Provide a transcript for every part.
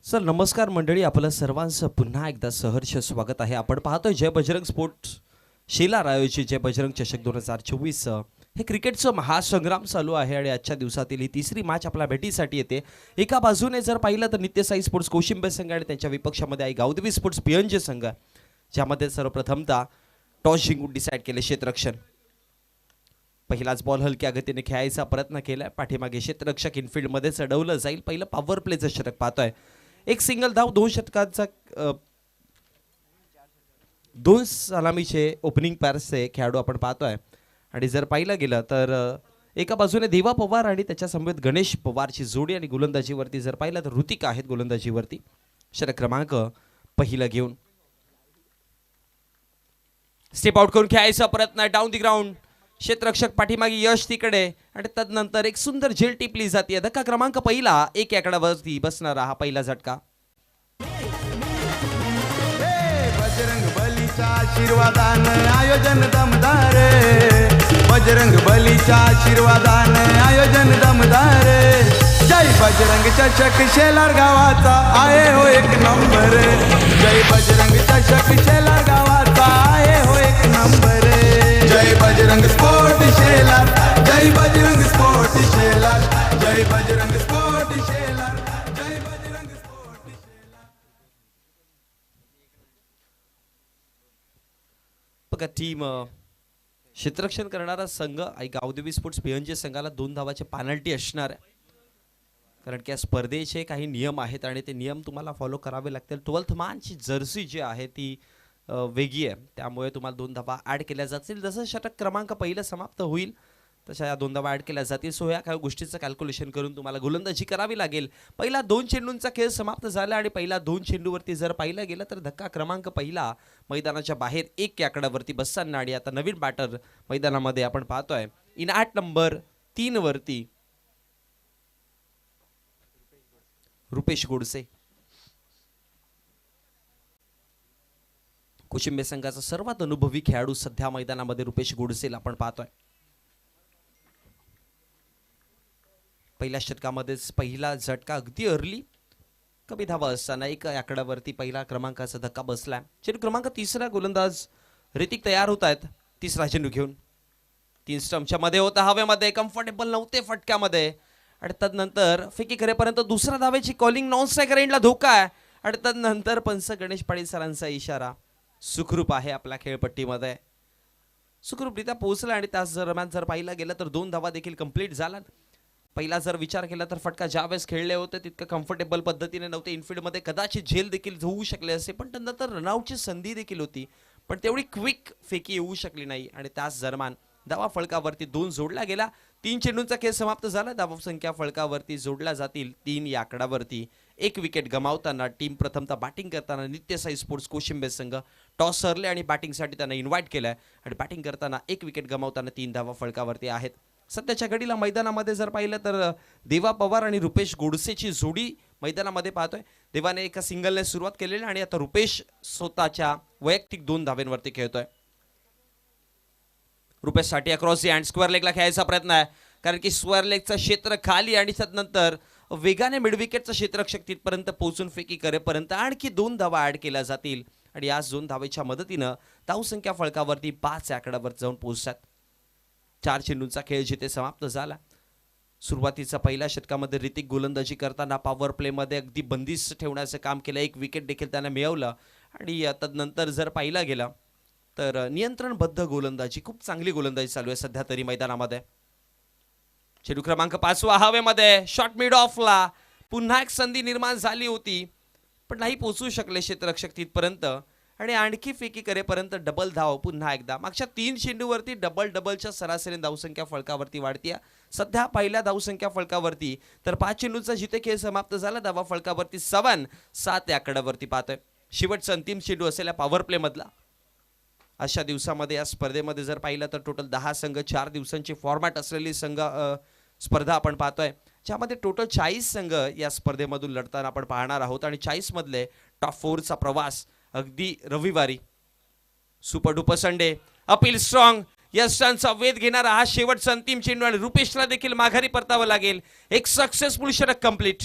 Sir नमस्कार मंडळी, आपलं सर्वांचं पुन्हा एकदा सहर्ष स्वागत आहे. आपण पाहतोय जय बजरंग स्पोर्ट्स शेलार आयोजित जय बजरंग चषक 2024 हे क्रिकेटचं महासंग्राम चालू आहे आणि आजच्या दिवसातील ही तिसरी मॅच आपल्या भेटीसाठी येते. एका बाजूने जर पाहिलं तर नित्यसाई स्पोर्ट्स कोशिंबे संघ आणि त्यांच्या विपक्षामध्ये आहे गावदेवी स्पोर्ट्स पियंजे संघ, ज्यामध्ये सर्वप्रथमतः टॉस जिंकून डिसाईड केले क्षेत्ररक्षण. पहिलाच बॉल हलक्या गतीने खेळायचा प्रयत्न केलाय. पाठीमागे क्षेत्ररक्षक इनफिल्डमध्ये चढवलं जाईल. पहिलं पॉवर प्लेचं षटक पाहतोय. एक सिंगल धाव, दोन षटकांचा दोन सलामीचे ओपनिंग पॅर्सचे खेळाडू आपण पाहतोय. आणि जर पाहिलं गेलं तर एका बाजूने देवा पवार आणि त्याच्या समवेत गणेश पवारची जोडी आणि गोलंदाजीवरती जर पाहिलं तर ऋतिक आहेत गोलंदाजीवरती. षटक क्रमांक पहिलं घेऊन स्टेप आउट करून खेळायचा प्रयत्न आहे. डाऊन दी ग्राउंड, क्षेत्ररक्षक पाठीमागे यश तिकडे आणि तदनंतर एक सुंदर झेल टिपली जाते. धक्का क्रमांक पहिला, एक आकड्यावरती बसणारा हा पहिला झटका. बजरंग बलीचा आशीर्वादान आयोजन दमदार, बजरंग बलीचा आशीर्वादान आयोजन दमदार. जय बजरंग चषक शेलार गावाचा आहे हो एक नंबर. जय बजरंग चषक शेलार गावाचा आहे हो एक number. Jai Bajrang sport Shelar, Jai Bajrang sport Shelar, Jai Bajrang sport Shelar, Jai Bajrang sport Shelar. बघा टीम क्षेत्ररक्षण करणारा संघ आणि गावदेवी स्पोर्ट्स पियंजे संघाला 2 धावाचे पेनल्टी असणार आहे. कारण की या स्पर्धेचे काही नियम आहेत आणि ते नियम तुम्हाला फॉलो करावे लागतील. 12th मॅनची जर्सी जी आहे ती वेगळी आहे, त्यामुळे तुम्हाला 2 धावा ॲड केल्या जातील. जसं षटक क्रमांक पहिलं समाप्त होईल तशा या 2 धावा ॲड केल्या जातील. सो या काही गोष्टीचं कॅल्क्युलेशन करून तुम्हाला गोलंदाजी करावी लागेल. पहिला 2 चेंडूंचा खेळ समाप्त झाला आणि पहिला 2 चेंडूवरती जर पाहिलं गेलं तर धक्का क्रमांक पहिला मैदानाच्या बाहेर 1 आकड्यावरती बसताना आणि आता नवीन बॅटर मैदानामध्ये आपण पाहतोय इन ॲट नंबर 3 वरती रुपेश गोडसे. कोशिंबे संघाचा सर्वात अनुभवी खेळाडू सध्या मैदानामध्ये रुपेश गोडसेला आपण पाहतोय. पहिल्या षटकामध्येच पहिला झटका अगदी अर्ली कमी धावा असताना 1 आकड्यावरती पहिला क्रमांकाचा धक्का बसला. चेंडू क्रमांक 3 गोलंदाज ऋतिक तयार होत आहेत. 3रा चेंडू घेऊन 3 स्टंपच्या मध्ये होता, हवेमध्ये कम्फर्टेबल नव्हते फटक्यामध्ये आणि तदनंतर फेकी करेपर्यंत 2रा धावेची कॉलिंग. नॉन स्ट्रायकर एंडला धोका आहे आणि तदनंतर पंच गणेश पाटील सरांचा इशारा. सुखरूप आहे आपल्या खेळपट्टीमध्ये, सुखरूपरित्या पोहोचला आणि त्याच दरम्यान जर पाहिलं गेलं तर 2 धावा देखील कंप्लीट झाला. पहिला जर विचार केला तर फटका ज्यावेळेस खेळले होते तितकं कम्फर्टेबल पद्धतीने नव्हते. इनफिल्डमध्ये कदाचित झेल देखील होऊ शकले असे, पण त्यानंतर रनआउटची संधी देखील होती, पण तेवढी क्विक फेकी येऊ शकली नाही आणि त्याच दरम्यान धावा फळकावरती 2 जोडला गेला. 3 चेंडूंचा खेळ समाप्त झाला. धावा संख्या फळकावरती जोडल्या जातील 3 या आकड्यावरती. 1 विकेट गमावताना टीम प्रथमतः बॅटिंग करताना नित्यसाई स्पोर्ट्स कोशिंबे संघ टॉस हरले आणि बॅटिंगसाठी त्यांना इन्व्हाइट केलंय आणि बॅटिंग करताना 1 विकेट गमावताना 3 धावा फळकावरती आहेत. सध्याच्या घडीला मैदानामध्ये जर पाहिलं तर देवा पवार आणि रुपेश गोडसेची जोडी मैदानामध्ये पाहतोय. देवाने एका सिंगलने सुरुवात केलेली आणि आता रुपेश स्वतःच्या वैयक्तिक 2 धाव्यांवरती खेळतोय. रुपेशसाठी अक्रॉस दी हँड स्क्वेअर लेगला खेळायचा प्रयत्न आहे, कारण की स्क्वेअर लेगचं क्षेत्र खाली आणि त्यानंतर वेगाने मिड विकेटचं क्षेत्ररक्षक तिथपर्यंत पोहोचून फेकी करेपर्यंत आणखी 2 धावा ॲड केल्या जातील आणि याच 2 धावेच्या मदतीनं धावसंख्या फळकावरती 5 आकड्यावर जाऊन पोहोचतात. 4 चेंडूंचा खेळ जिथे समाप्त झाला. सुरुवातीचा पहिल्या षटकामध्ये ऋतिक गोलंदाजी करताना पॉवर प्लेमध्ये अगदी बंदिस्त ठेवण्याचं काम केलं. 1 विकेट देखील त्याने मिळवलं आणि तदनंतर जर पाहिलं गेलं तर नियंत्रणबद्ध गोलंदाजी, खूप चांगली गोलंदाजी चालू आहे सध्या तरी मैदानामध्ये. चेंडू क्रमांक 5 हवेमध्ये, शॉट मिड ऑफला. पुन्हा एक संधी निर्माण झाली होती पण नाही पोहोचू शकले क्षेत्ररक्षक तिथपर्यंत आणि आणखी फेकी करेपर्यंत डबल धाव. पुन्हा एकदा मागच्या 3 चेंडूवरती डबलच्या सरासरी धावसंख्या फळकावरती वाढतीये. सध्या पहिल्या धावसंख्या फळकावरती तर 5 चेंडूंचा जिथे खेळ समाप्त झाला धावा फळकावरती 7 आकड्यावरती पाहतोय. शेवटचा अंतिम चेंडू असलेल्या पॉवर प्ले मधला. अशा दिवसामध्ये या स्पर्धेमध्ये जर पाहिलं तर टोटल 10 संघ, 4 दिवसांची फॉर्मॅट असलेली स्पर्धा आपण पाहतोय, ज्यामध्ये टोटल 40 संघ या स्पर्धेमधून लढताना आपण पाहणार आहोत आणि 40 मधले टॉप 4चा प्रवास अगदी रविवारी. Super duper Sunday, appeal strong, यशांचा वेध घेणारा हा शेवटचा अंतिम चेंडू आणि रुपेशला देखील माघारी परतावं लागेल. एक सक्सेसफुल षटक कंप्लीट.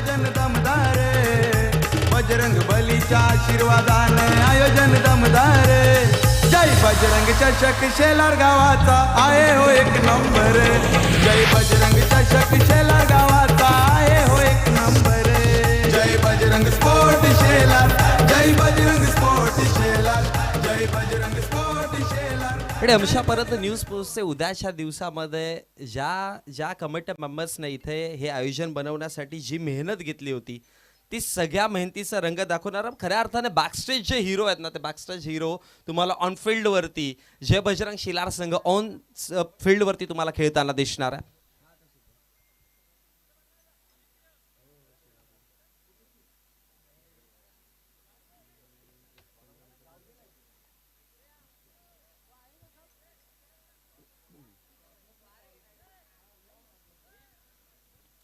आयोजन दमदार बजरंग बलीच्या आशीर्वादाने आयोजन दमदार जय बजरंग चषक शेलार गावाचा आहे हो एक नंबर जय बजरंग चषक शेलार गावाचा आहे हो एक number Jai Bajrang sport Shelar Jai Bajrang sport Shelar Jai Bajrang sport Shelar. आणि आमच्या परत न्यूज पोस्टचे उद्याच्या दिवसामध्ये ज्या कमिटी मेंबर्सने इथे हे आयोजन बनवण्यासाठी जी मेहनत घेतली होती ती सगळ्या मेहनतीचा रंग दाखवणारा खऱ्या अर्थाने बॅकस्टेज जे हिरो आहेत ना ते बॅकस्टेज हिरो तुम्हाला ऑन फील्डवरती जय बजरंग शिलार संघ ऑन फील्डवरती तुम्हाला खेळताना दिसणार आहे.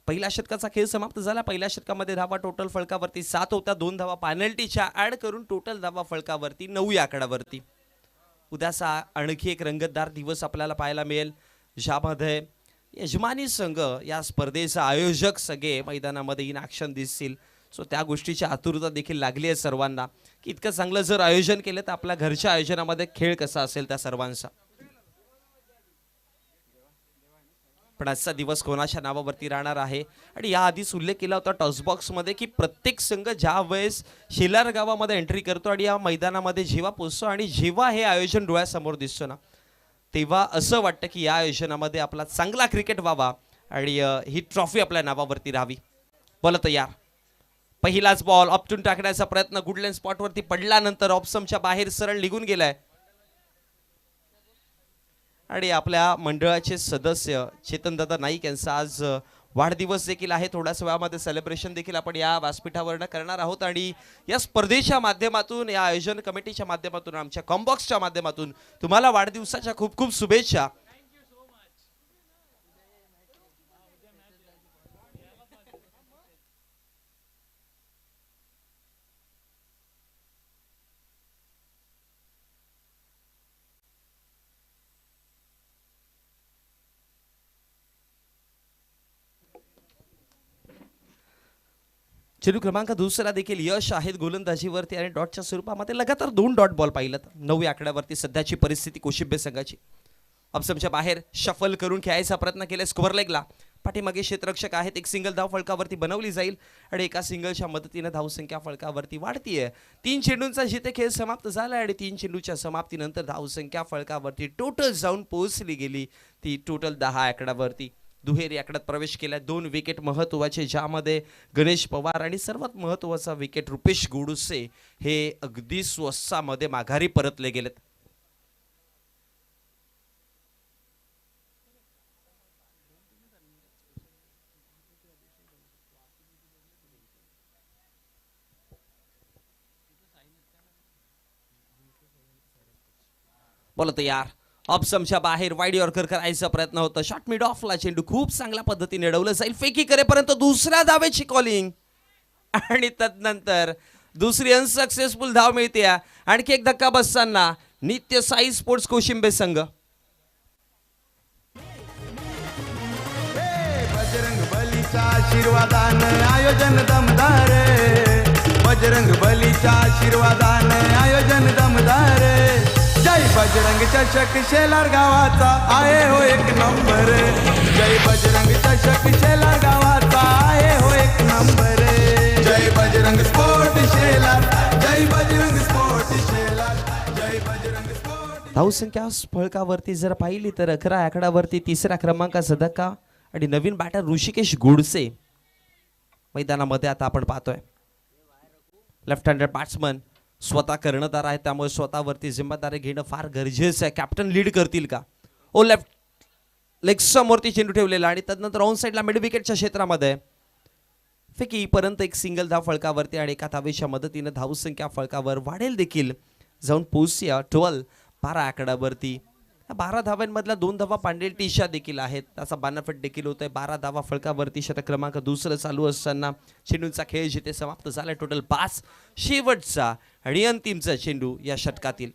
पहिल्या षटकाचा खेळ समाप्त झाला. पहिल्या षटकामध्ये धावा टोटल फलकावरती 7 होत्या. 2 धावा पेनल्टीच्या ऍड करून टोटल धावा फलकावरती 9 या आकड्यावरती. उद्याचा आणखी एक रंगतदार दिवस आपल्याला पाहायला मिळेल ज्यामध्ये यजमानी संघ या स्पर्धेचा आयोजक सगळे मैदानामध्ये इन ॲक्शन दिसतील. सो त्या गोष्टीची आतुरता देखील लागली आहे सर्वांना की इतकं चांगलं जर आयोजन केलं तर आपल्या घरच्या आयोजनामध्ये खेळ कसा असेल त्या सर्वांचा. पण आजचा दिवस कोणाच्या नावावरती राहणार आहे आणि याआधीच उल्लेख केला होता टॉसबॉक्समध्ये की प्रत्येक संघ ज्या वेळेस शेलार गावामध्ये एंट्री करतो आणि या मैदानामध्ये जेव्हा पोचतो आणि जेव्हा हे आयोजन डोळ्यासमोर दिसतो ना तेव्हा असं वाटतं की या आयोजनामध्ये आपला चांगला क्रिकेट व्हावा आणि ही ट्रॉफी आपल्या नावावरती राहावी. बोला तयार. पहिलाच बॉल ऑप्टून टाकण्याचा प्रयत्न गुडलेन स्पॉटवरती पडल्यानंतर ऑप्समच्या बाहेर सरळ निघून गेलाय आणि आपल्या मंडळाचे सदस्य चेतनदादा नाईक यांचा आज वाढदिवस देखील आहे. थोड्याच वेळामध्ये सेलिब्रेशन देखील आपण या व्यासपीठावरनं करणार आहोत आणि या स्पर्धेच्या माध्यमातून या आयोजन कमिटीच्या माध्यमातून आमच्या कॉम्बॉक्सच्या माध्यमातून तुम्हाला वाढदिवसाच्या खूप खूप शुभेच्छा. चेंडू क्रमांक दुसरा देखील यश आहेत गोलंदाजीवरती आणि डॉटच्या स्वरूपामध्ये लगातार 2 डॉट बॉल पाहिलं. 9 आकड्यावरती सध्याची परिस्थिती कोशिंबे संघाची. ऑप्शनच्या बाहेर शफल करून खेळायचा प्रयत्न केला स्क्वेअर लेगला. पाठीमागे क्षेत्ररक्षक आहेत. एक सिंगल धाव फलकावरती बनवली जाईल आणि एका सिंगलच्या मदतीने धावसंख्या फलकावरती वाढतीये. 3 चेंडूंचा जिथे खेळ समाप्त झाला आणि 3 चेंडूच्या समाप्तीनंतर धावसंख्या फलकावरती टोटल जाऊन पोहोचली गेली ती टोटल 10 आकड्यावरती. दुहेरी आकड्यात प्रवेश केला. 2 विकेट महत्त्वाचे ज्यामध्ये गणेश पवार आणि सर्वात महत्त्वाचा विकेट रुपेश गोडसे हे अगदी स्वस्तामध्ये माघारी परतले गेलेत. बोला तयार. ऑप्शनच्या बाहेर वाईड यॉर्कर करायचा प्रयत्न होता. शॉट मिड ऑफला चेंडू खूप चांगल्या पद्धतीने अडवलं जाईल. फेकी करेपर्यंत दुसऱ्या धावेची कॉलिंग आणि तदनंतर दुसरी अनसक्सेसफुल धाव मिळते. आणखी एक धक्का बसताना नित्य साई स्पोर्ट्स कोशिंबे संघ. बजरंग बलीच्या आशीर्वादाने आयोजन दमदार बजरंग बलीच्या आशीर्वादाने आयोजन दमदार जय बजरंग चषक शेलार गावाचा आहे हो एक नंबर जय बजरंग चषक शेलार गावाचा आहे हो एक number Jai Bajrang sport Shelar Jai Bajrang sport Shelar Jai Bajrang sport. धावसंख्या फलकावरती जर पाहिली तर 11 आकड्यावरती 3रा क्रमांकाचा धक्का आणि नवीन बॅटर ऋषिकेश गोडसे मैदानामध्ये आता आपण पाहतोय. लेफ्ट हँडेड बॅट्समन स्वतः कर्णधार आहे त्यामुळे स्वतःवरती जिम्मेदारी घेणं फार गरजेचं आहे. कॅप्टन लीड करतील का. ओ लेफ्ट लेग समोरती चेंडू ठेवलेला आणि त्यानंतर ऑन साईडला मिड विकेटच्या क्षेत्रामध्ये फेकी परंतु एक सिंगल धाव फलकावरती आणि एका धावेच्या मदतीने धावसंख्या फलकावर वाढेल देखील जाऊन पोहोचूया 12 आकड्यावरती. 12 धाव्यांमधल्या 2 धावा पेनल्टीच्या देखील आहेत. त्याचा बेनिफिट देखील होतोय. 12 धावा फलकावरती षटक क्रमांक दुसरं चालू असताना चेंडूंचा खेळ जिथे समाप्त झाला टोटल 5 शेवटचा आणि अंतिमचा चेंडू या षटकातील.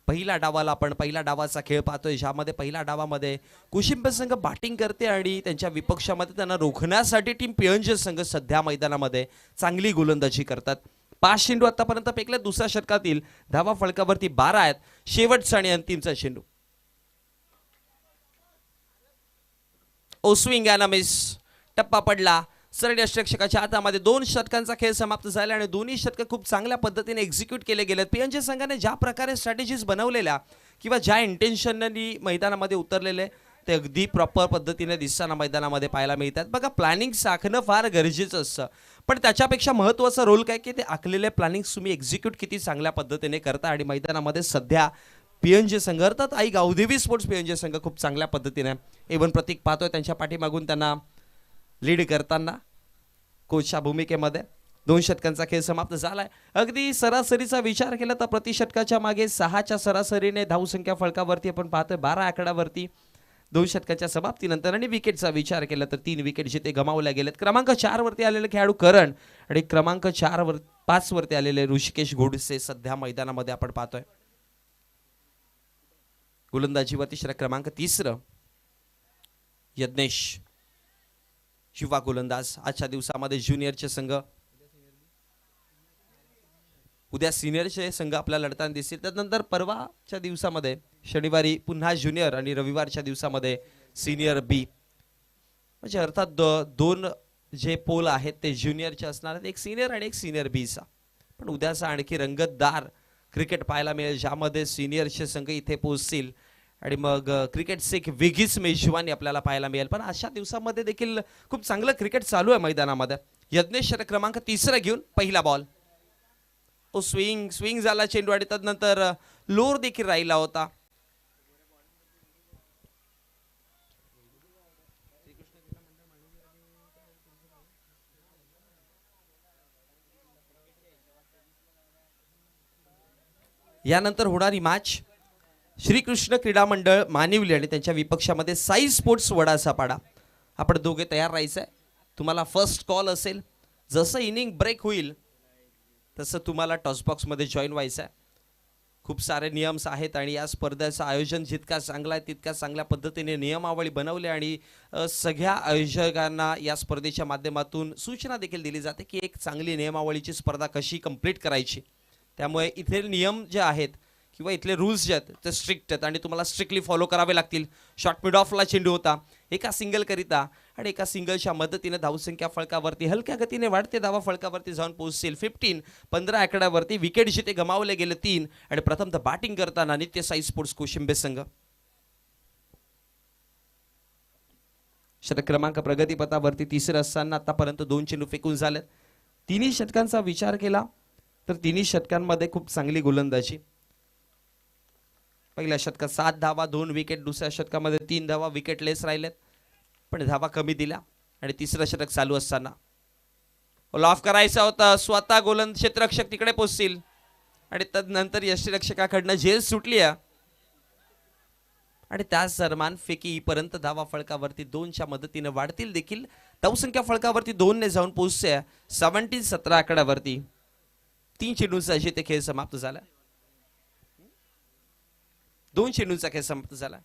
पहिल्या डावाचा खेळ पाहतोय, ज्यामध्ये पहिल्या डावामध्ये कुशिंबे संघ बॅटिंग करते आणि त्यांच्या विपक्षामध्ये त्यांना रोखण्यासाठी टीम पियंजे संघ सध्या मैदानामध्ये चांगली गोलंदाजी करतात. 5 चेंडू आतापर्यंत फेकले. दुसऱ्या षटकातील धावा फलकावरती 12 आहेत. शेवटचा आणि अंतिमचा चेंडू. Swing and miss. टप्पा पडला. सरळ यष्टिरक्षकाच्या हातामध्ये. 2 षटकांचा खेळ समाप्त झाला आणि दोन्ही षटक खूप चांगल्या पद्धतीने एक्झिक्यूट केले गेलेत. पियंजे संघाने ज्या प्रकारे स्ट्रॅटेजीज बनवलेल्या किंवा ज्या इंटेन्शननी मैदानामध्ये उतरलेले ते अगदी प्रॉपर पद्धतीने दिसताना मैदानामध्ये पाहायला मिळतात. बघा, प्लॅनिंग आखणं फार गरजेचं असतं, पण त्याच्यापेक्षा महत्त्वाचा रोल काय की ते आखलेले प्लॅनिंग तुम्ही एक्झिक्यूट किती चांगल्या पद्धतीने करता. आणि मैदानामध्ये सध्या पियंजे संघ अर्थात आई गावदेवी स्पोर्ट्स पियंजे संघ खूप चांगल्या पद्धतीने एवन प्रतीक पाहतोय त्यांच्या पाठीमागून त्यांना लीड करताना कोचच्या भूमिकेमध्ये. 2 षटकांचा खेळ समाप्त झालाय. अगदी सरासरीचा विचार केला तर प्रति षटकाच्या मागे 6च्या सरासरीने धावसंख्या फलकावरती आपण पाहतोय 12 आकड्यावरती 2 षटकाच्या समाप्तीनंतर. आणि विकेटचा विचार केला तर 3 विकेट जिथे गमावल्या गेलेत. क्रमांक 4 वरती आलेले खेळाडू करण आणि क्रमांक 5 वरती आलेले ऋषिकेश गोडसे सध्या मैदानामध्ये आपण पाहतोय. गोलंदाजीवरती षटक क्रमांक 3 यज्ञेश, युवा गोलंदाज. आजच्या दिवसामध्ये ज्युनियरचे संघ, उद्या सिनियरचे संघ आपल्याला लढताना दिसतील. त्यानंतर परवाच्या दिवसामध्ये शनिवारी पुन्हा ज्युनियर आणि रविवारच्या दिवसामध्ये सिनियर बी. म्हणजे अर्थात 2 जे पोल आहेत ते ज्युनियरचे असणार आहेत, एक सिनियर आणि एक सिनियर बीचा. पण उद्याचा आणखी रंगतदार क्रिकेट पाहायला मिळेल, ज्यामध्ये सिनियरचे संघ इथे पोहोचतील आणि मग क्रिकेटचे एक वेगळीच मेजवानी आपल्याला पाहायला मिळेल. पण अशा दिवसामध्ये देखील खूप चांगलं क्रिकेट चालू आहे मैदानामध्ये. यज्ञेश षटक क्रमांक 3 घेऊन पहिला बॉल. स्विंग झाला चेंडू आणि त्यानंतर लोअर देखील राहिला होता. यानंतर होणारी मॅच श्रीकृष्ण क्रीडा मंडळ मानिवली आणि त्यांच्या विपक्षामध्ये साई स्पोर्ट्स वडासापाडा. आपण दोघे तयार राहायचं आहे. तुम्हाला फर्स्ट कॉल असेल. जसं इनिंग ब्रेक होईल तसं तुम्हाला टॉसबॉक्समध्ये जॉईन व्हायचं आहे. खूप सारे नियम्स आहेत आणि या स्पर्धेचं आयोजन जितका चांगला आहे तितक्या चांगल्या पद्धतीने नियमावली बनवली आणि सगळ्या आयोजकांना या स्पर्धेच्या माध्यमातून सूचना देखील दिली जाते की एक चांगली नियमावलीची स्पर्धा कशी कंप्लीट करायची. त्यामुळे इथे नियम जे आहेत किंवा इथले रूल्स जे आहेत ते स्ट्रिक्ट आहेत आणि तुम्हाला स्ट्रिक्टली फॉलो करावे लागतील. शॉर्ट मिड ऑफला चेंडू होता. एका सिंगल करिता आणि एका सिंगलच्या मदतीने धावसंख्या फलकावरती हलक्या गतीने वाढते. धावा फलकावरती जाऊन पोहोचतील 15 आकड्यावरती. विकेट जिथे गमावले गेले 3 आणि प्रथमतः बॅटिंग करताना नित्य साई स्पोर्ट्स कोशिंबे संघ. षटक क्रमांक प्रगतीपथावरती 3 असताना आतापर्यंत 2 चेंडू फेकून झालेत. 3 षटकांचा विचार केला तर 3 षटकांमध्ये खूप चांगली गोलंदाजी. पहिल्या षटकात 7 धावा 2 विकेट. दुसऱ्या षटकामध्ये 3 धावा विकेटलेस राहिलेत पण धावा कमी दिल्या. आणि तिसरं षटक चालू असताना ऑफ करायचा होता. स्वतः गोलंदाज क्षेत्ररक्षक तिकडे पोहोचतील आणि तदनंतर यष्टिरक्षकाकडनं झेल सुटली आहे आणि त्याच दरम्यान फेकी पर्यंत धावा फलकावरती 2च्या मदतीने वाढतील देखील. धावसंख्या फलकावरती 2 ने जाऊन पोहोचते 17 आकड्यावरती. 3 चेंडूंचा जिथे खेळ समाप्त झाला. 2 चेंडूंचा खेळ समाप्त झाला.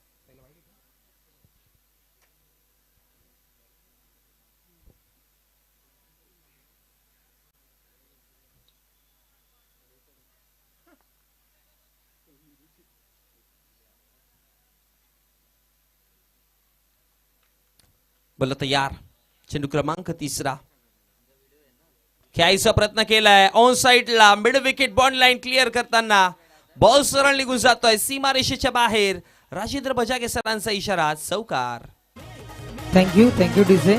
बोल तयार. चेंडू क्रमांक 3 खेळायचा प्रयत्न केलाय. ऑन साइडला mid wicket bond line clear करताना बॉल सरळ निघून जातोय सीमारेषेच्या बाहेर. राजेंद्र बजागे सरांचा इशारा चौकार. Thank you DJ.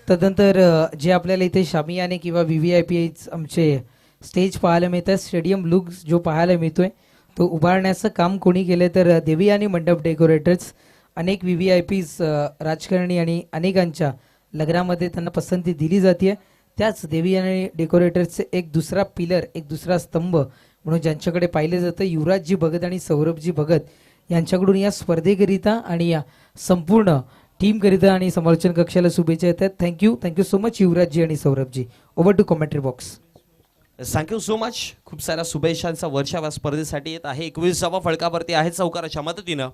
तदनंतर जे आपल्याला इथे शामियाने किंवा VVIP आमचे स्टेज पाहायला मिळतात, स्टेडियम लुक जो पाहायला मिळतोय तो उभारण्याचं काम कोणी केलं तर देवी आणि मंडप डेकोरेटर्स. अनेक VVIPs राजकारणी आणि अनेकांच्या लग्नामध्ये त्यांना पसंती दिली जाते. त्याच देवी आणि डेकोरेटर्सचे एक दुसरा पिलर, एक दुसरा स्तंभ म्हणून ज्यांच्याकडे पाहिले जातं युवराजजी भगत आणि सौरभजी भगत यांच्याकडून या स्पर्धेकरिता आणि या संपूर्ण टीमकरिता आणि समालोचन कक्षाला शुभेच्छा येतात. थँक्यू सो मच युवराजजी आणि सौरभजी. Over to commentary box. Thank you so much. खूप साऱ्या शुभेच्छांचा वर्षाव स्पर्धेसाठी येत आहे. 21वा फलकावरती आहे चौकाराच्या मदतीनं.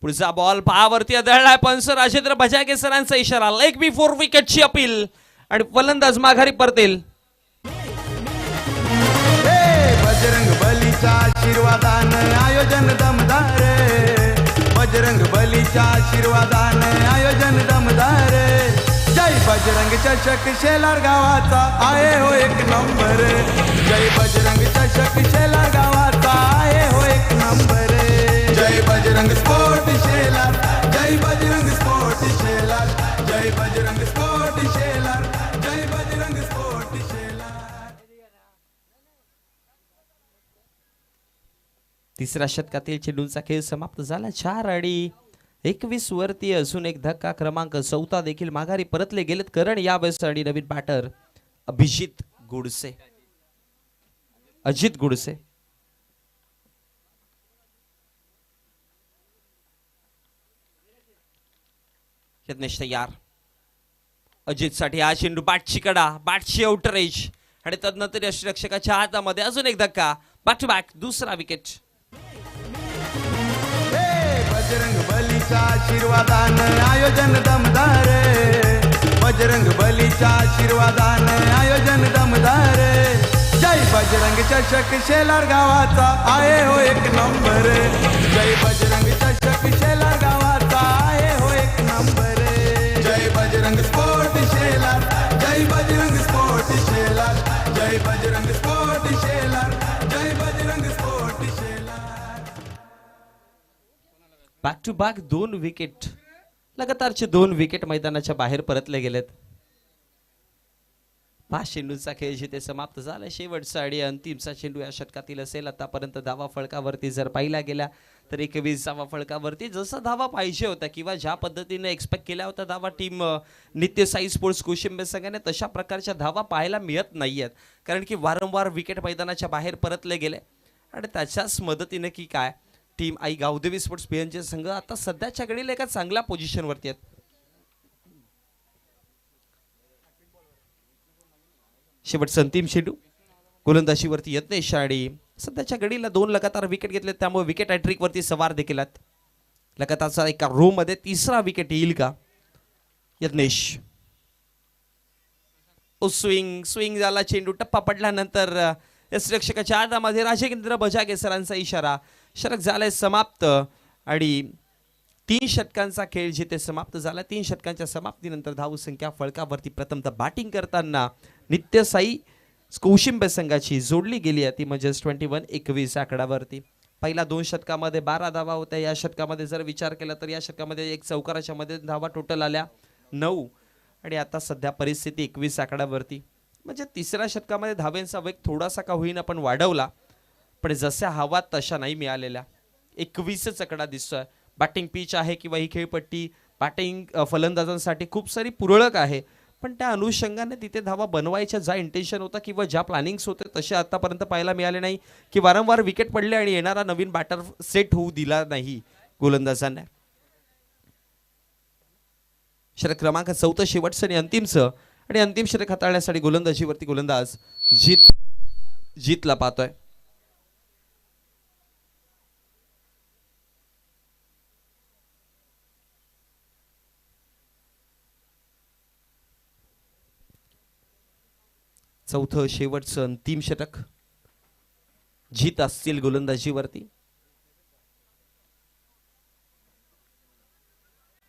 पुढचा बॉल पायावरती आदळलाय पण सर राजेंद्र भजाके सरांचा इशारा. लेग बिफोर विकेटची अपील आणि फलंदाज माघारी परतेल. बजरंग बलीच्या आशीर्वादानं आयोजन दमदार. बजरंग बलीच्या आशीर्वादानं आयोजन दमदार. जय बजरंग चषक शेलार गावाचा आहे हो एक नंबर. जय बजरंग चषक शेलार गावाचा आहे हो एक number. Jai Bajrang sport Shelar. Jai Bajrang sport Shelar. Jai Bajrang sport Shelar. Jai Bajrang sport Shelar. तिसऱ्या षटकातील चेंडूंचा खेळ समाप्त झाला. 4 आणि 21 वरती अजून एक धक्का. क्रमांक 14 देखील माघारी परतले गेलेत करण यावेळेस आणि नवीन बॅटर अभिजित गुडसे. अजित गुडसे. यत्नेश तयार. अजित साठी हा चेंडू बॅटची कडा, बॅटची आउटरेज आणि तदनंतर यष्टिरक्षकाच्या हातामध्ये अजून एक धक्का. बॅक टू बॅक दुसरा विकेट. बजरंग बलीच्या आशीर्वादानं आयोजन दमदार. बजरंग बलीच्या आशीर्वादानं आयोजन दमदार. जय बजरंग चषक शेलार गावाचा आहे हो एक नंबर. जय बजरंग चषक शेलार गावाचा आहे हो एक number. Jai Bajrang sport Shelar. Jai Bajrang sport Shelar. Jai Bajrang sport Shelar. Jai Bajrang sport Shelar. Back to back 2 wicket. लगातारचे 2 विकेट मैदानाच्या बाहेर परतले गेलेत. 5 चेंडूंचा खेळ जिथे समाप्त झाला. शेवटचा आणि अंतिमचा चेंडू या षटकातील असेल. आतापर्यंत धावा फळकावरती जर पाहिला गेला तर 21वा फळकावरती जसा धावा पाहिजे होता किंवा ज्या पद्धतीने एक्सपेक्ट केल्या होत्या धावा टीम नित्य साई स्पोर्ट्स कोशिंबे संघाने तशा प्रकारच्या धावा पाहायला मिळत नाहीयेत. कारण की वारंवार विकेट मैदानाच्या बाहेर परतले गेले आणि त्याच्याच मदतीने की काय टीम आई गावदेवी स्पोर्ट्स बीएनचे संघ आता सध्याच्या घडीला एका चांगल्या पोझिशनवरती आहेत. शेवटचा अंतिम चेंडू गोलंदाजीवरती यत्नेश आणि सध्याच्या घडीला 2 लगातार विकेट घेतले त्यामुळे विकेट हॅट्रिक वरती सवार देखील आहेत. लगातारचा एका रो मध्ये 3रा विकेट येईल का? यत्नेश. स्विंग झाला चेंडू. टप्पा पडल्यानंतर यष्टिरक्षकाच्या हातामध्ये राजेंद्र भजाके सरांचा इशारा. षटक झालाय समाप्त आणि 3 षटकांचा खेळ जिथे समाप्त झाला. 3 षटकांच्या समाप्तीनंतर धावसंख्या फळकावरती प्रथमतः बॅटिंग करताना नित्य साई कोशिंबे संघाची जोडली गेली आहे ती म्हणजे 21-21 आकडावरती. पहिल्या 2 षटकामध्ये 12 धावा होत्या. या षटकामध्ये जर विचार केला तर या षटकामध्ये एक चौकाराच्या मध्ये धावा टोटल आल्या 9 आणि आता सध्या परिस्थिती 21 आकडावरती. म्हणजे तिसऱ्या षटकामध्ये धावेंचा वेग थोडासा का होईना पण वाढवला पण जशा हवा तशा नाही मिळालेल्या. 21च आकडा दिसतोय. बॅटिंग पिच आहे किंवा ही खेळपट्टी बॅटिंग फलंदाजांसाठी खूप सारी पुरळक आहे पण त्या अनुषंगाने तिथे धावा बनवायच्या ज्या इंटेन्शन होता किंवा ज्या प्लॅनिंग्स होते तसे आतापर्यंत पाहायला मिळाले नाही की वारंवार विकेट पडले आणि येणारा नवीन बॅटर सेट होऊ दिला नाही गोलंदाजांना. षटक क्रमांक 14 शेवटचं आणि अंतिमचं आणि अंतिम षटक हाताळण्यासाठी गोलंदाजीवरती गोलंदाज जीतला पाहतोय. चौथं शेवटचं अंतिम षटक जीत असतील गोलंदाजीवरती.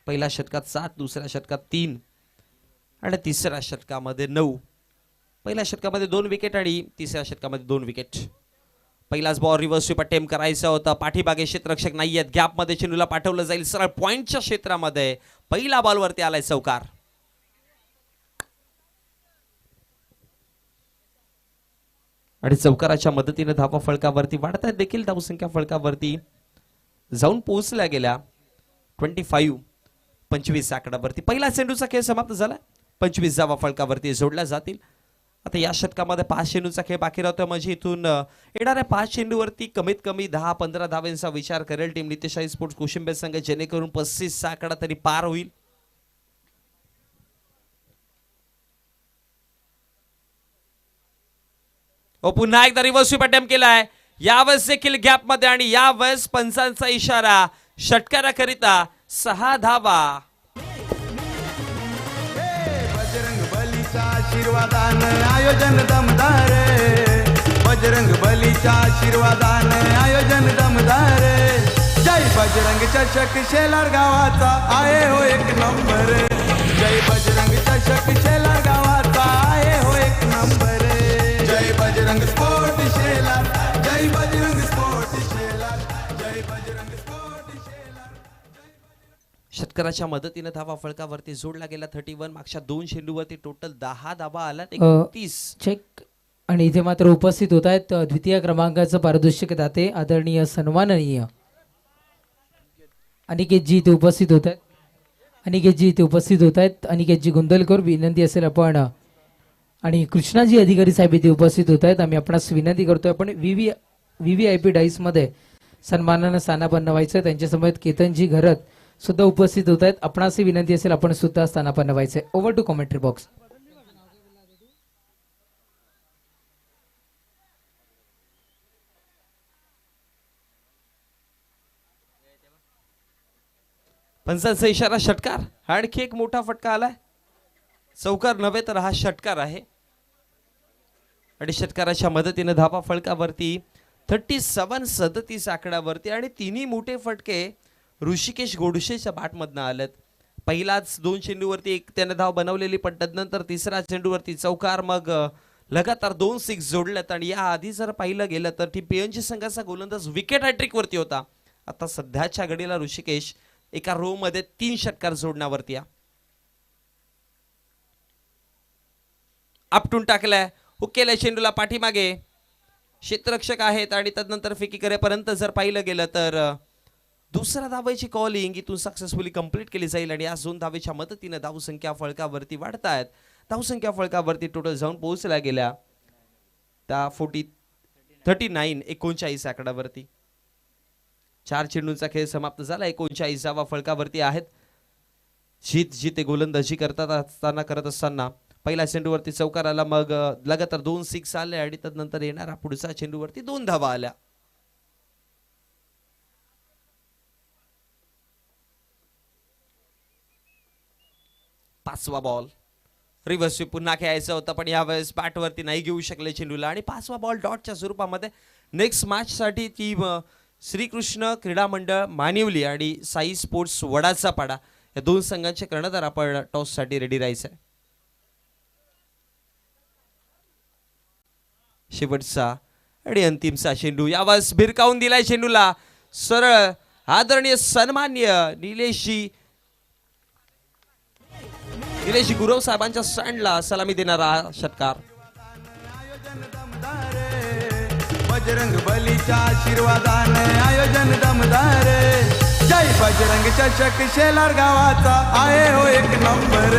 पहिल्या षटकात 7, दुसऱ्या षटकात 3 आणि तिसऱ्या षटकामध्ये 9. पहिल्या षटकामध्ये 2 विकेट आणि तिसऱ्या षटकामध्ये 2 विकेट. पहिलाच बॉल रिव्हर्स स्वीप अटेम्प्ट करायचा होता. पाठीमागे क्षेत्ररक्षक नाहीयेत. गॅप मध्ये चेंडूला पाठवलं जाईल सरळ पॉइंटच्या क्षेत्रामध्ये. पहिला बॉल वरती आलाय चौकार. आणि चौकाराच्या मदतीने धावा फळकावरती वाढतात देखील. धावसंख्या फळकावरती जाऊन पोहोचल्या गेल्या 25 आकडावरती. पहिला चेंडूचा खेळ समाप्त झाला. 25 धावा फळकावरती जोडल्या जातील. आता या षटकामध्ये 5 चेंडूचा खेळ बाकी राहतोय म्हणजे इथून येणाऱ्या 5 चेंडूवरती कमीत कमी 10-15 धावांचा विचार करेल टीम नित्यशाही स्पोर्ट्स कोशिंबे संघ जेणेकरून 35 आकडा तरी पार होईल. पुन्हा एकदा रिव्हर्स स्वीप अटेम्प्ट केलाय यावेळेस देखील गॅप मध्ये आणि यावेळेस पंचांचा इशारा षटकाराकरिता 6 धावा. बजरंग बलीचा आशीर्वादानं आयोजन दमदार बजरंग बलीच्या आशीर्वादानं आयोजन दमदार जय बजरंग चषक शेलार गावाचा आहे हो एक नंबर जय बजरंग चषक शेलार गावाचा आहे हो एक number Jai Bajrang sport Shelar Jai Bajrang sport Shelar Jai Bajrang sport Shelar. षटकाराच्या मदतीने धावा फळकावरती जोडला गेला 31. मागच्या 2 चेंडूवरती टोटल 10 धावा आल्यात 31. चेक. आणि इथे मात्र उपस्थित होत आहेत द्वितीय क्रमांकाचं पारितोषिक दाते आदरणीय सन्माननीय अनिकेतजी इथे उपस्थित होत आहेत. अनिकेतजी इथे उपस्थित होत आहेत. अनिकेतजी गुंदलकर विनंती असेल आपण आणि कृष्णाजी अधिकारी साहेब इथे उपस्थित होत आहेत. आम्ही आपणास विनंती करतोय आपण VVIP डाईस मध्ये सन्मानानं स्थानापन्न व्हायचं. त्यांच्या समवेत केतनजी घरत सुद्धा उपस्थित होत आहेत. आपणासही विनंती असेल आपण सुद्धा स्थानापन्न व्हायचंय. Over to commentary box. पंचांचा इशारा षटकार. आणखी एक मोठा फटका आलाय. चौकार नव्हे तर हा षटकार आहे आणि षटकाराच्या मदतीने धावा फळकावरती 37-37 आकड्यावरती आणि तिन्ही मोठे फटके ऋषिकेश गोडशेच्या बॅटमधनं आलेत. पहिलाच 2 चेंडूवरती एक त्याने धाव बनवलेली पण तदनंतर तिसरा चेंडूवरती चौकार मग लगातार 2 सिक्स जोडल्यात आणि या आधी जर पाहिलं गेलं तर टी PNG संघाचा गोलंदाज विकेट हॅट्रिक वरती होता. आता सध्याच्या घडीला ऋषिकेश एका रो मध्ये 3 षटकार जोडण्यावरती आपटून टाकलाय. हुक केलाय चेंडूला पाठीमागे क्षेत्ररक्षक आहेत आणि तदनंतर फेकी करेपर्यंत जर पाहिलं गेलं तर दुसऱ्या धावेची कॉलिंग इथून सक्सेसफुली कंप्लीट केली जाईल आणि या 2 धावेच्या मदतीने धावसंख्या फळकावरती वाढतायत. धावसंख्या फळकावरती टोटल जाऊन पोहोचल्या गेल्या त्या 39 आकड्यावरती. 4 चेंडूंचा खेळ समाप्त झाला. 39 धावा फळकावरती आहेत. जिते गोलंदाजी करत असताना पहिल्या चेंडूवरती चौकार आला मग लगातार 2 सिक्स आले आणि तदनंतर येणारा पुढचा चेंडूवरती 2 धावा आल्या. पाचवा बॉल रिव्हर्स स्वीप पुन्हा खेळायचा होता पण यावेळेस बॅटवरती नाही घेऊ शकले चेंडूला आणि 5वा बॉल डॉटच्या स्वरूपामध्ये. नेक्स्ट मॅच साठी टीम श्रीकृष्ण क्रीडा मंडळ मानिवली आणि साई स्पोर्ट्स वडाचा पाडा या 2 संघांचे कर्णधार आपण टॉस साठी रेडी राहायचंय. शेवटचा आणि अंतिमचा चेंडू यावेळेस भिरकावून दिलाय चेंडूला सरळ आदरणीय सन्मान्य निलेशजी गुरव साहेबांच्या स्टँडला सलामी देणारा षटकार. बजरंग बलीच्या आशीर्वादानं आयोजन दमदार जय बजरंग चषक शेलार गावाचा आहे हो एक नंबर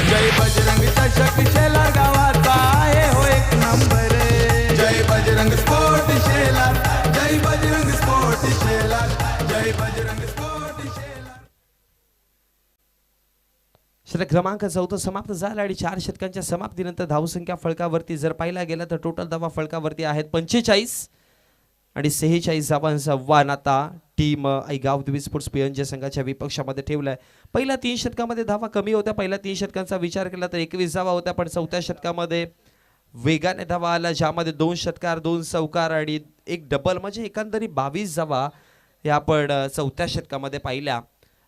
जय बजरंग चषक शेलार गावाचा आहे हो एक number Jai Bajrang sport Shelar Jai Bajrang sport Shelar Jai Bajrang sport Shelar. षटक क्रमांक 14 समाप्त झाला आणि 4 षटकांच्या समाप्तीनंतर धावसंख्या फळकावरती जर पाहिला गेला तर टोटल धावा फळकावरती आहेत 45 आणि 46 धावांचा आव्हान आता टीम आईगाव दिवी स्पोर्ट्स PNG संघाच्या विपक्षामध्ये ठेवलाय. पहिल्या 3 षटकामध्ये धावा कमी होत्या. पहिल्या 3 षटकांचा विचार केला तर 21 धावा होत्या पण 4थ्या षटकामध्ये वेगाने धावा आला ज्यामध्ये 2 षटकार 2 चौकार आणि 1 डबल म्हणजे एकंदरीत 22 धावा या आपण 4थ्या षटकामध्ये पाहिल्या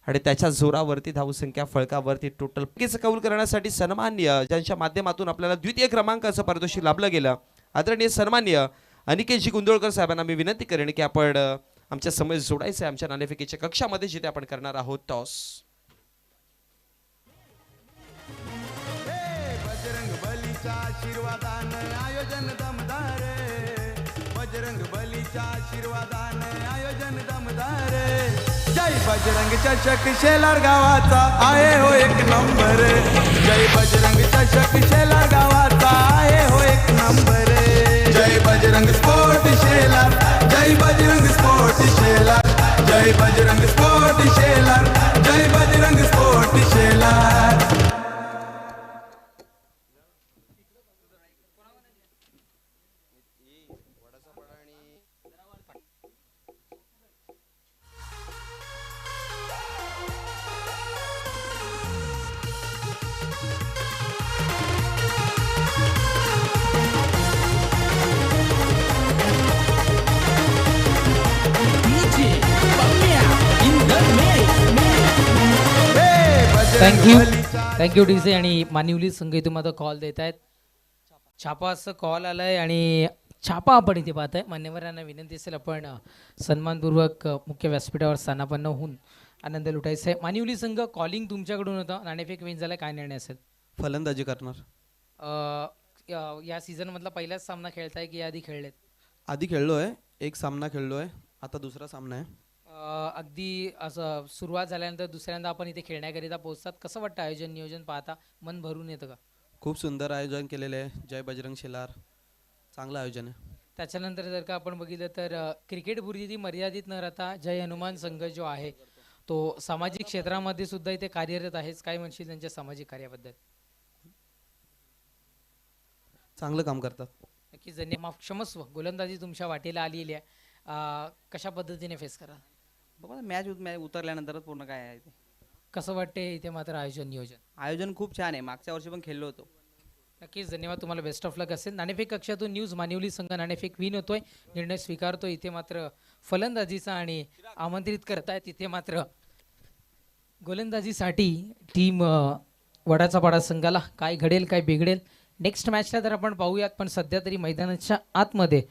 आणि त्याच्या जोरावरती धावसंख्या फळकावरती टोटल कौल करण्यासाठी सन्मान्य ज्यांच्या माध्यमातून आपल्याला द्वितीय क्रमांकाचं पारितोषिक लाभलं गेलं आदरणीय सन्मान्य अनिकेतजी गुंदोळकर साहेबांना मी विनंती करेन की आपण आमच्या समय जोडायचं आहे आमच्या नाणेफेकीच्या कक्षामध्ये जिथे आपण करणार आहोत टॉस. बजरंग बलीच्या आशीर्वादानं आयोजन दमदार बजरंग बलीच्या आशीर्वादानं आयोजन दमदार जय बजरंग चषक शेलार गावाचा आहे हो एक नंबर जय बजरंग चषक शेलार गावाचा आहे हो एक number Jai Bajrang sport Shelar Jai Bajrang sport Shelar Jai Bajrang sport Shelar Jai Bajrang sport Shelar. Thank you DJ. आणि मानिवली संघ इथून माझा कॉल देत आहेत. छापा असं कॉल आलाय आणि छापा आपण इथे पाहत आहे. मान्यवरांना विनंती असेल आपण सन्मानपूर्वक मुख्य व्यासपीठावर स्थानापन्न होऊन आनंद लुटायचा आहे. मानिवली संघ कॉलिंग तुमच्याकडून होतं, नाणेफेक विन झाला, काय निर्णय असेल? फलंदाजी करणार. या सीझन मधला पहिलाच सामना खेळताय की आधी खेळलेत? आधी खेळलोय, एक सामना खेळलोय, आता दुसरा सामना आहे. अगदी असं सुरुवात झाल्यानंतर दुसऱ्यांदा आपण इथे खेळण्याकरिता पोहोचतात. कसं वाटतं आयोजन नियोजन पाहता? मन भरून येतं का? खूप सुंदर आयोजन केलेलं आहे. जय बजरंग शेलार, चांगलं आयोजन आहे. त्याच्यानंतर जर का आपण बघितलं तर क्रिकेटपुरती ती मर्यादित न राहता जय हनुमान संघ जो आहे तो सामाजिक क्षेत्रामध्ये सुद्धा इथे कार्यरत आहेच. काय म्हणशील त्यांच्या सामाजिक कार्याबद्दल? चांगलं काम करतात. नक्कीच धन्यवाद. क्षमस्व, गोलंदाजी तुमच्या वाटेला आलेली आहे. कशा पद्धतीने फेस करा? बघा मॅच उतरल्यानंतरच पूर्ण काय आहे ते. कसं वाटते इथे मात्र आयोजन नियोजन? आयोजन खूप छान आहे, मागच्या वर्षी पण खेळलो होतो. नक्कीच धन्यवाद. तुम्हाला बेस्ट ऑफ लक असेल. नाणेफेक कक्षातून न्यूज मानिवली संघ नाणेफेक विन होतोय, निर्णय स्वीकारतो. इथे मात्र फलंदाजीचा आणि आमंत्रित करतायत तिथे मात्र गोलंदाजीसाठी टीम वडाचा पाडा संघाला. काय घडेल काय बिघडेल नेक्स्ट मॅचला तर आपण पाहूयात, पण सध्या तरी मैदानाच्या आतमध्ये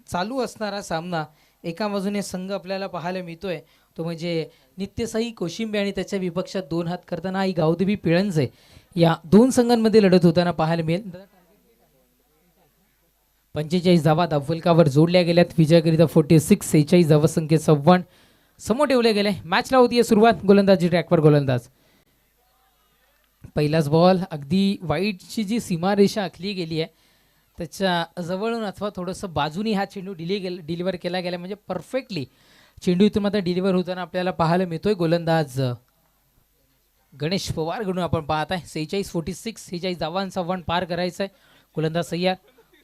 चालू असणारा सामना एका बाजूने संघ आपल्याला पाहायला मिळतोय तो म्हणजे नित्यसाई कोशिंबे आणि त्याच्या विपक्षात दोन हात करताना आई गावदेवी पिळंजे या दोन संघांमध्ये लढत होताना पाहायला मिळेल. 45 धावा धावफलकावर जोडल्या गेल्यात. विजयाकरिता 46, 46 धावसंख्येचं आव्हान समोर ठेवले गेले. मॅचला होतीये सुरुवात. गोलंदाजी ट्रॅकवर गोलंदाज. पहिलाच बॉल अगदी वाईटची जी सीमारेषा आखली गेली आहे त्याच्या जवळून अथवा थोडंसं बाजूनी हा चेंडू डिलिव्हर केला गेला म्हणजे परफेक्टली चेंडू इथून मात्र डिलिव्हर होताना आपल्याला पाहायला मिळतोय. गोलंदाज गणेश पवारकडून आपण पाहत आहे. 46, 46, 46 धावांचा आव्हान पार करायचं आहे. गोलंदाज सय्यार.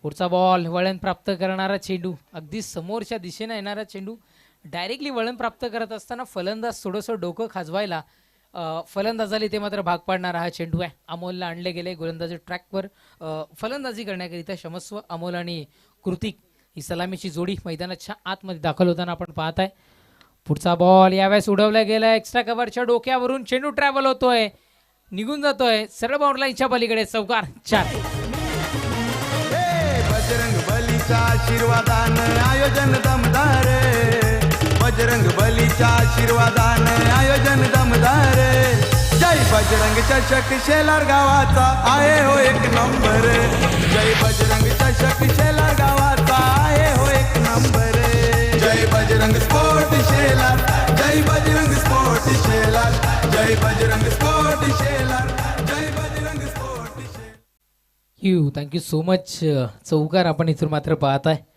पुढचा बॉल वळण प्राप्त करणारा चेंडू, अगदी समोरच्या दिशेने येणारा चेंडू डायरेक्टली वळण प्राप्त करत असताना फलंदाज थोडंसं डोकं खाजवायला फलंदाजाला इथे मात्र भाग पाडणारा हा चेंडू आहे. अमोलला आणले गेले गोलंदाजी ट्रॅकवर फलंदाजी करण्याकरिता. क्षमस्व अमोल आणि कृतिक ही सलामीची जोडी मैदानाच्या आतमध्ये दाखल होताना आपण पाहत आहे. पुढचा बॉल यावेळेस उडवला गेला एक्स्ट्रा कव्हरच्या डोक्यावरून. चेंडू ट्रॅव्हल होतोय, निघून जातोय सरळ बाउंड्री लाईनच्या पलीकडे. चौकार 4. बजरंग बलीच्या आशीर्वादानं आयोजन दमदार. बजरंग बलीच्या आशीर्वादानं आयोजन दमदार. जय बजरंग चषक शेलार गावाचा आहे हो एक नंबर. जय बजरंग चषक शेलार गावाचा आहे हो एक number. Jai Bajrang sport Shelar, Jai Bajrang sport Shelar, Jai Bajrang sport Shelar, Jai Bajrang sport Shelar. Thank you so much. चौकार आपण इथून मात्र पाहत आहे.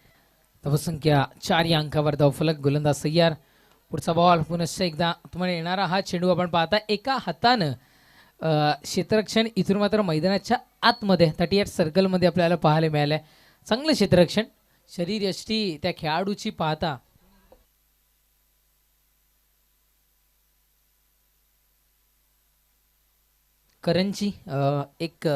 धावसंख्या 4 या अंकावर धावफलक. गोलंदाज सय्यार. पुढचा बॉल पुनश्च एकदा तुम्हाला येणारा हा चेंडू आपण पाहता एका हातानं क्षेत्ररक्षण इथून मात्र मैदानाच्या आतमध्ये 38 सर्कलमध्ये आपल्याला पाहायला मिळालं आहे. चांगलं क्षेत्ररक्षण. शरीर यष्टी त्या खेळाडूची पाहता करंजी एक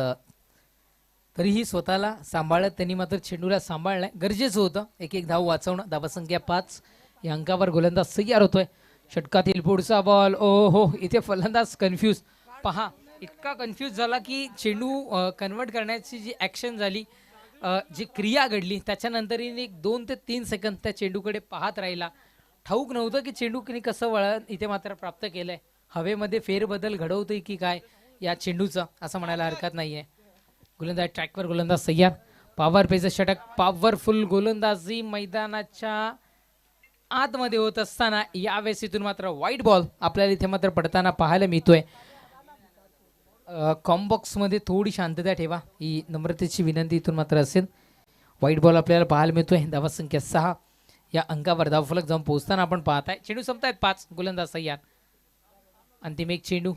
तरीही स्वतःला सांभाळत त्यांनी मात्र चेंडूला सांभाळलाय. गरजेचं होतं एक धाव वाचवणं. धावसंख्या 5 या अंकावर गोलंदाज सय्यार होतोय. षटकातील पुढचा बॉल. ओ हो, इथे फलंदाज कन्फ्यूज. पहा इतका कन्फ्यूज झाला की चेंडू कन्वर्ट करण्याची जी ॲक्शन झाली, जी क्रिया घडली त्याच्यानंतर 2 ते 3 सेकंद त्या चेंडूकडे पाहत राहिला. ठाऊक नव्हतं की चेंडूने कसं वळण इथे मात्र प्राप्त केलंय. हवेमध्ये फेरबदल घडवतोय की काय या चेंडूचा असं म्हणायला हरकत नाहीये. गोलंदाज ट्रॅकवर गोलंदाज सय्यार. पॉवर पेचं षटक, पॉवरफुल गोलंदाजी मैदानाच्या आतमध्ये होत असताना यावेळेस इथून मात्र व्हाईट बॉल आपल्याला इथे मात्र पडताना पाहायला मिळतोय. कॉम्बॉक्समध्ये थोडी शांतता ठेवा ही नम्रतेची विनंती इथून मात्र असेल. व्हाईट बॉल आपल्याला पाहायला मिळतोय. धावसंख्या 6 या अंकावर धावफलक जाऊन पोहोचताना आपण पाहत आहे. चेंडू संपतायत 5. गोलंदाज सय्यार. अंतिम एक चेंडू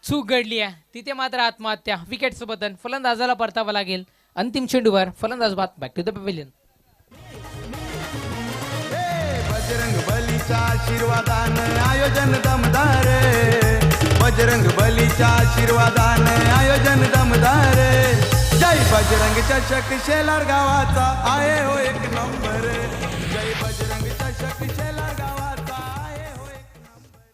चूक घडली आहे तिथे मात्र आत्महत्या. विकेटचं बदल फलंदाजाला परतावं लागेल. अंतिम चेंडूवर फलंदाज बाद. Back to the pavilion. Bajrang बलीच्या आशीर्वादानं आयोजन दमदार. बजरंग बलीच्या आशीर्वादानं आयोजन दमदार. जय बजरंग चषक शेलार गावाचा आहे हो एक नंबर. जय बजरंग चषक शेलार गावाचा आहे हो एक नंबर.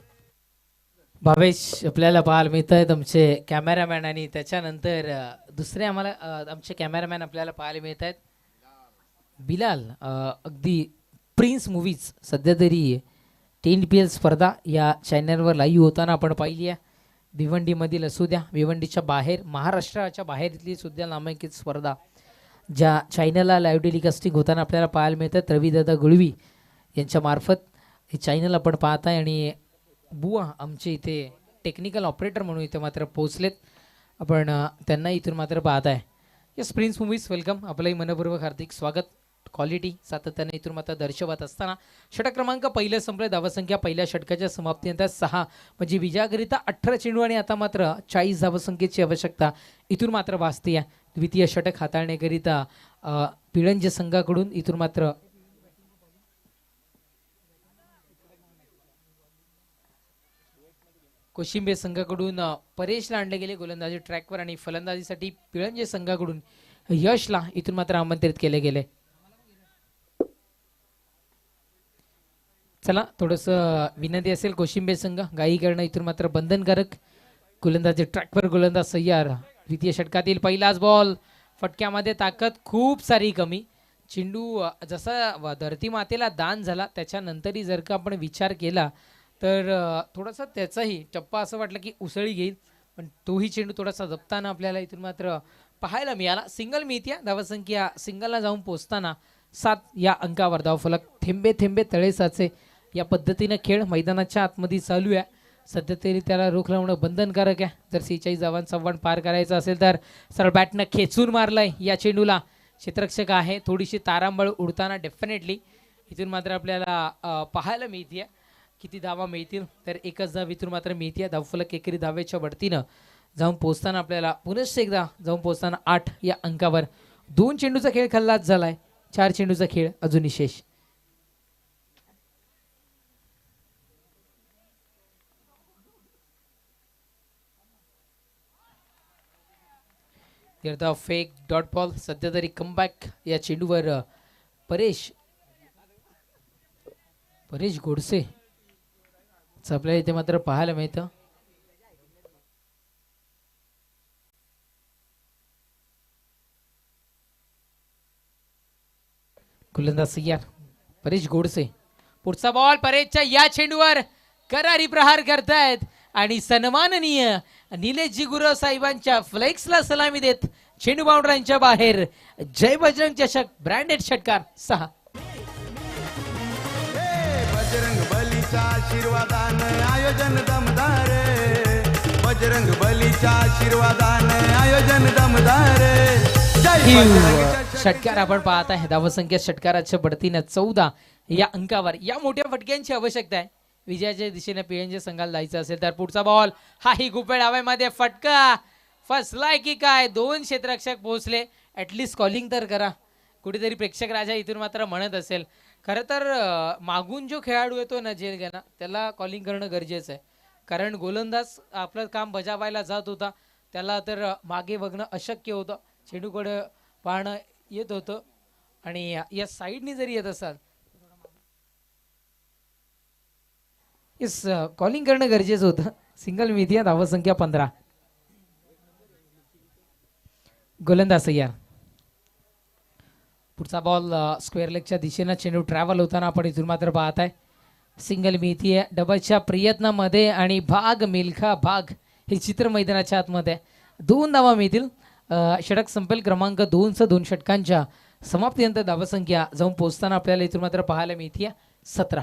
भावेश आपल्याला पाहायला मिळत आहेत आमचे कॅमेरामॅन आणि त्याच्यानंतर दुसरे आम्हाला आमचे कॅमेरामॅन आपल्याला पाहायला मिळत आहेत बिलाल. अगदी प्रिन्स मूवीज सध्या तरी 10PL स्पर्धा या चॅनलवर लाईव्ह होताना आपण पाहिली आहे. भिवंडीमधील असू द्या, भिवंडीच्या बाहेर महाराष्ट्राच्या बाहेरली सुद्धा नामांकित स्पर्धा ज्या चॅनलला लाईव्ह टेलिकास्टिंग होताना आपल्याला पाहायला मिळतात रविदादा गुळवी यांच्या मार्फत हे चॅनल आपण पाहत आहे. आणि बुवा आमचे इथे टेक्निकल ऑपरेटर म्हणून इथे मात्र पोहोचलेत, आपण त्यांना इथून मात्र पाहत आहे. येस प्रिन्स मूवीज वेलकम, आपलंही मनपूर्वक हार्दिक स्वागत. क्वालिटी सातत्याने इथून मात्र दर्शवत असताना षटक क्रमांक पहिलं संपले, धावसंख्या पहिल्या षटकाच्या समाप्तीनंतर 6 म्हणजे विजयाकरिता 18 चेंडू आणि आता मात्र 40 धावसंख्येची आवश्यकता इथून मात्र भासते आहे. द्वितीय षटक हाताळण्याकरिता पिळंज संघाकडून इथून मात्र कोशिंबे संघाकडून परेशला आणले गेले गोलंदाजी ट्रॅकवर आणि फलंदाजीसाठी पिळंजे संघाकडून यशला इथून मात्र आमंत्रित केले गेले. चला थोडंसं विनंती असेल, कोशिंबे संघ गाई करणं इथून मात्र बंधनकारक. गोलंदाजी ट्रॅकवर गोलंदाज सय्यार. द्वितीय षटकातील पहिलाच बॉल, फटक्यामध्ये ताकद खूप सारी कमी. चेंडू जसा धरती मातेला दान झाला त्याच्यानंतरही जर का आपण विचार केला तर थोडासा त्याचाही टप्पा असं वाटलं की उसळी घेईल, पण तोही चेंडू थोडासा जपताना आपल्याला इथून मात्र पाहायला मिळाला. सिंगल मिळत्या धावसंख्या सिंगलला जाऊन पोहोचताना 7 या अंकावर धावफलक. थेंबे थेंबे तळे साचे या पद्धतीनं खेळ मैदानाच्या आतमध्ये चालू आहे. सध्या तरी त्याला रोख लावणं बंधनकारक आहे. जर 46 धावांचा आव्हान पार करायचं असेल तर सरळ बॅटनं खेचून मारलंय या चेंडूला. क्षेत्ररक्षक आहे, थोडीशी तारांबळ उडताना डेफिनेटली इथून मात्र आपल्याला पाहायला मिळते. किती धावा मिळतील तर एकच धाव इथून मात्र मिळते. धावफलक एकेरी धावेच्या बढतीनं जाऊन पोहोचताना आपल्याला पुनश्च एकदा जाऊन पोहोचताना 8 या अंकावर. 2 चेंडूचा खेळ खल्लास झालाय, 4 चेंडूचा खेळ अजूनही शेष. Fake dot ball. सध्या तरी कमबॅक या चेंडूवर परेश गोडसे आपल्याला इथे मात्र पाहायला मिळतं. गोलंदाज सय्यार परेश गोडसे. पुढचा बॉल परेशच्या या चेंडूवर करारी प्रहार करतायत आणि सन्माननीय निलेशजी गुरव साहेबांच्या फ्लेक्सला सलामी देत चेंडू बाउंड्रीच्या बाहेर. जय बजरंग चषक ब्रँडेड षटकार 6. बजरंग बलीच्या आशीर्वादानं आयोजन दमदार. बजरंग बलीच्या आशीर्वादानं आयोजन दमदार. जय बजरंग षटकार आपण पाहत आहे. धावसंख्या षटकाराच्या बढतीनं 14 या अंकावर. या मोठ्या फटक्यांची आवश्यकता आहे विजयाच्या दिशेने पिळंजे संघाला जायचं असेल तर. पुढचा बॉल हाही गुपेड हवेमध्ये फटका फसलाय की काय. 2 क्षेत्ररक्षक पोहोचले, ॲटलिस्ट कॉलिंग तर करा. कुठेतरी प्रेक्षक राजा इथून मात्र म्हणत असेल. खरं तर मागून जो खेळाडू येतो ना जेल घेणं त्याला कॉलिंग करणं गरजेचं आहे, कारण गोलंदाज आपलं काम बजावायला जात होता, त्याला तर मागे बघणं अशक्य होतं. चेंडूकडे पाहणं येत होतं आणि या साईडनी जरी येत असाल येस कॉलिंग करणं गरजेचं होतं. सिंगल मिळते. धावसंख्या 15. गोलंदाज सय्यार. पुढचा बॉल स्क्वेअर लेगच्या दिशेनं चेंडू ट्रॅव्हल होताना आपण इथून मात्र पाहत आहे. सिंगल मिळतीये डबलच्या प्रयत्नामध्ये आणि भाग मिल्खा भाग हे चित्र मैदानाच्या आतमध्ये. 2 धावा मिळतील. षटक संपेल क्रमांक 2 2 षटकांच्या समाप्तीनंतर धावसंख्या जाऊन पोहोचताना आपल्याला इथून मात्र पाहायला मिळते 17.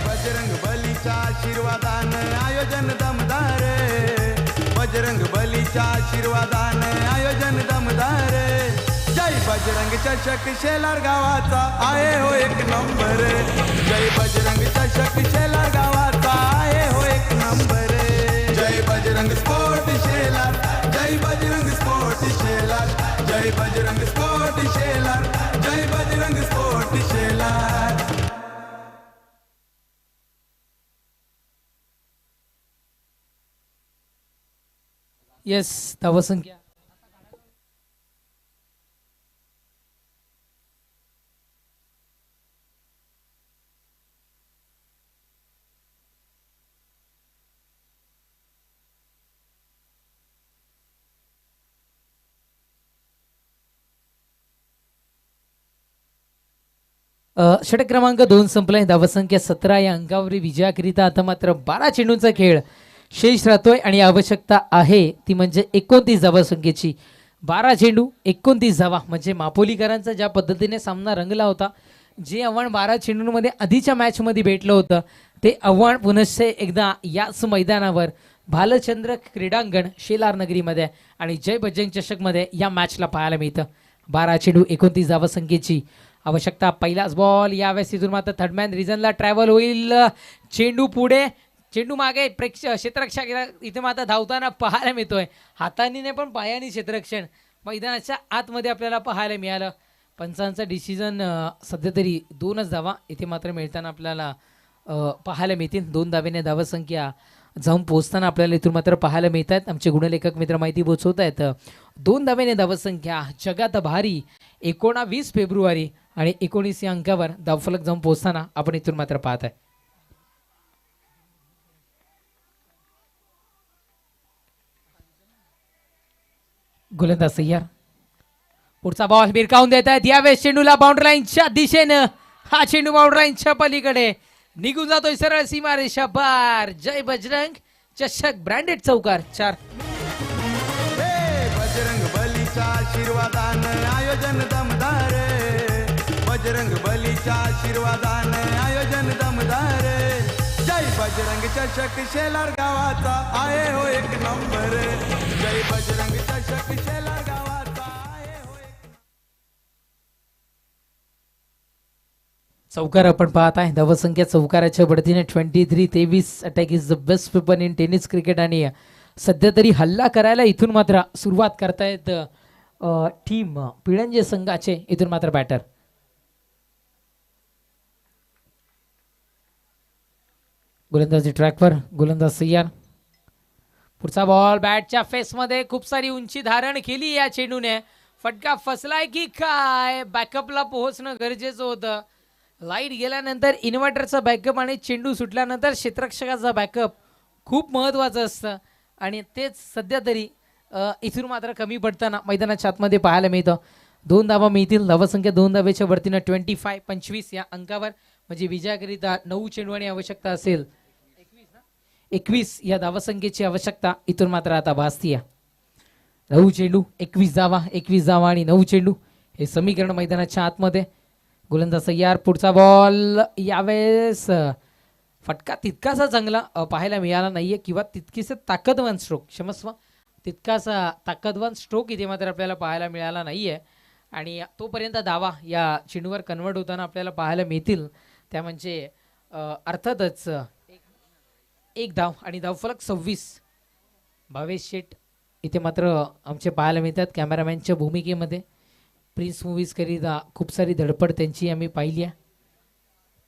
बजरंग बलीच्या आशीर्वादानं आयोजन दमदार. बजरंग बलीच्या आशीर्वादानं आयोजन दमदार. जय बजरंग चषक शेलार गावाचा आहे हो 1 नंबर. जय बजरंग चषक शेलार गावाचा आहे हो 1 number. Jai Bajrang sport Shelar. Jai Bajrang sport Shelar. Jai Bajrang sport Shelar. Jai Bajrang sport Shelar. Yes धावसंख्या षटक क्रमांक 2 संपलाय. धावसंख्या 17 या अंकावरील विजयाकरिता आता मात्र 12 चेंडूंचा खेळ शेष राहतोय आणि आवश्यकता आहे ती म्हणजे 29 धावसंख्येची. 12 चेंडू 29 धावा म्हणजे मापोलीकरांचा ज्या पद्धतीने सामना रंगला होता, जे आव्हान 12 चेंडूंमध्ये आधीच्या मॅचमध्ये भेटलं होतं, ते आव्हान पुनश्च एकदा याच मैदानावर भालचंद्र क्रीडांगण शेलार नगरीमध्ये आणि जय बजरंग चषकमध्ये या मॅचला पाहायला मिळतं. 12 चेंडू 29 धावसंख्येची आवश्यकता. पहिलाच बॉल यावेळेस तिथून मात्र थर्डमॅन रिजनला ट्रॅव्हल होईल. चेंडू पुढे, चेंडू मागे, क्षेत्ररक्षक इथे मात्र धावताना पाहायला मिळतोय. हाताने नाही पण पायाने क्षेत्ररक्षण मैदानाच्या आतमध्ये आपल्याला पाहायला मिळालं. पंचांचा डिसिजन सध्या तरी 2च धावा इथे मात्र मिळताना आपल्याला पाहायला मिळतील. 2 धावेने धावसंख्या जाऊन पोहोचताना आपल्याला इथून मात्र पाहायला मिळत आहेत. आमचे गुणलेखक मित्र माहिती पोहोचवत आहेत. 2 धावेने धावसंख्या जगात भारी 19 फेब्रुवारी आणि 19 या अंकावर धावफलक जाऊन पोहोचताना आपण इथून मात्र पाहत आहे. गोलंदाज सय्यार पुढचा बॉल भिरकावून देत आहेत. यावेळेस चेंडूला बाउंड्री लाईनच्या दिशेनं, हा चेंडू बाउंड्री लाईनच्या पलीकडे निघून जातोय सरळ सीमारेषा पार. जय बजरंग चषक ब्रँडेड चौकार 4. बजरंग बलीच्या आशीर्वादानं आयोजन दमदार. बजरंग बलीच्या आशीर्वादानं आयोजन दमदार. जय बजरंग चषक शेलार गावाचा आहे हो एक नंबर. जय बजरंग चषक शेलार गावाचा आहे हो एक. चौकार आपण पाहत आहे. धावसंख्या चौकाराच्या बढतीने 23-23. Attack is the best weapon in tennis cricket आणि सध्या तरी हल्ला करायला इथून मात्र सुरुवात करतायत टीम पिळंजे संघाचे इथून मात्र बॅटर. गोलंदाजी ट्रॅकवर, गोलंदाज सय्यार. पुढचा बॉल बॅटच्या फेसमध्ये खूप सारी उंची धारण केली या चेंडूने. फटका फसलाय की काय? बॅकअपला पोहोचणं गरजेचं होतं. लाईट गेल्यानंतर इन्व्हर्टरचा बॅकअप आणि चेंडू सुटल्यानंतर क्षेत्ररक्षकाचा बॅकअप खूप महत्त्वाचं असतं आणि तेच सध्या तरी इथून मात्र कमी पडताना मैदानाच्या आतमध्ये पाहायला मिळतं. 2 धावा मिळतील. धावसंख्या 2 धावेच्या वरतीनं 25 या अंकावर म्हणजे विजयाकरिता 9 चेंडू आणि आवश्यकता असेल 21 या धावसंख्येची आवश्यकता इथून मात्र आता भासतीय. 9 चेंडू 21 धावा आणि 9 चेंडू हे समीकरण मैदानाच्या आतमध्ये. गोलंदाज सय्यार. पुढचा बॉल यावेळेस फटका तितकासा चांगला पाहायला मिळाला नाहीये किंवा तितकीच ताकदवान स्ट्रोक, क्षमस्व, तितकासा ताकदवान स्ट्रोक इथे मात्र आपल्याला पाहायला मिळाला नाहीये आणि तोपर्यंत धावा या चेंडूवर कन्वर्ट होताना आपल्याला पाहायला मिळतील. त्या म्हणजे अर्थातच 1 धाव आणि धावफलक 26. भावेश शेठ इथे मात्र आमचे पाहायला मिळतात कॅमेरामॅनच्या भूमिकेमध्ये. प्रिन्स मूवीज करिता खूप सारी धडपड त्यांची आम्ही पाहिली आहे.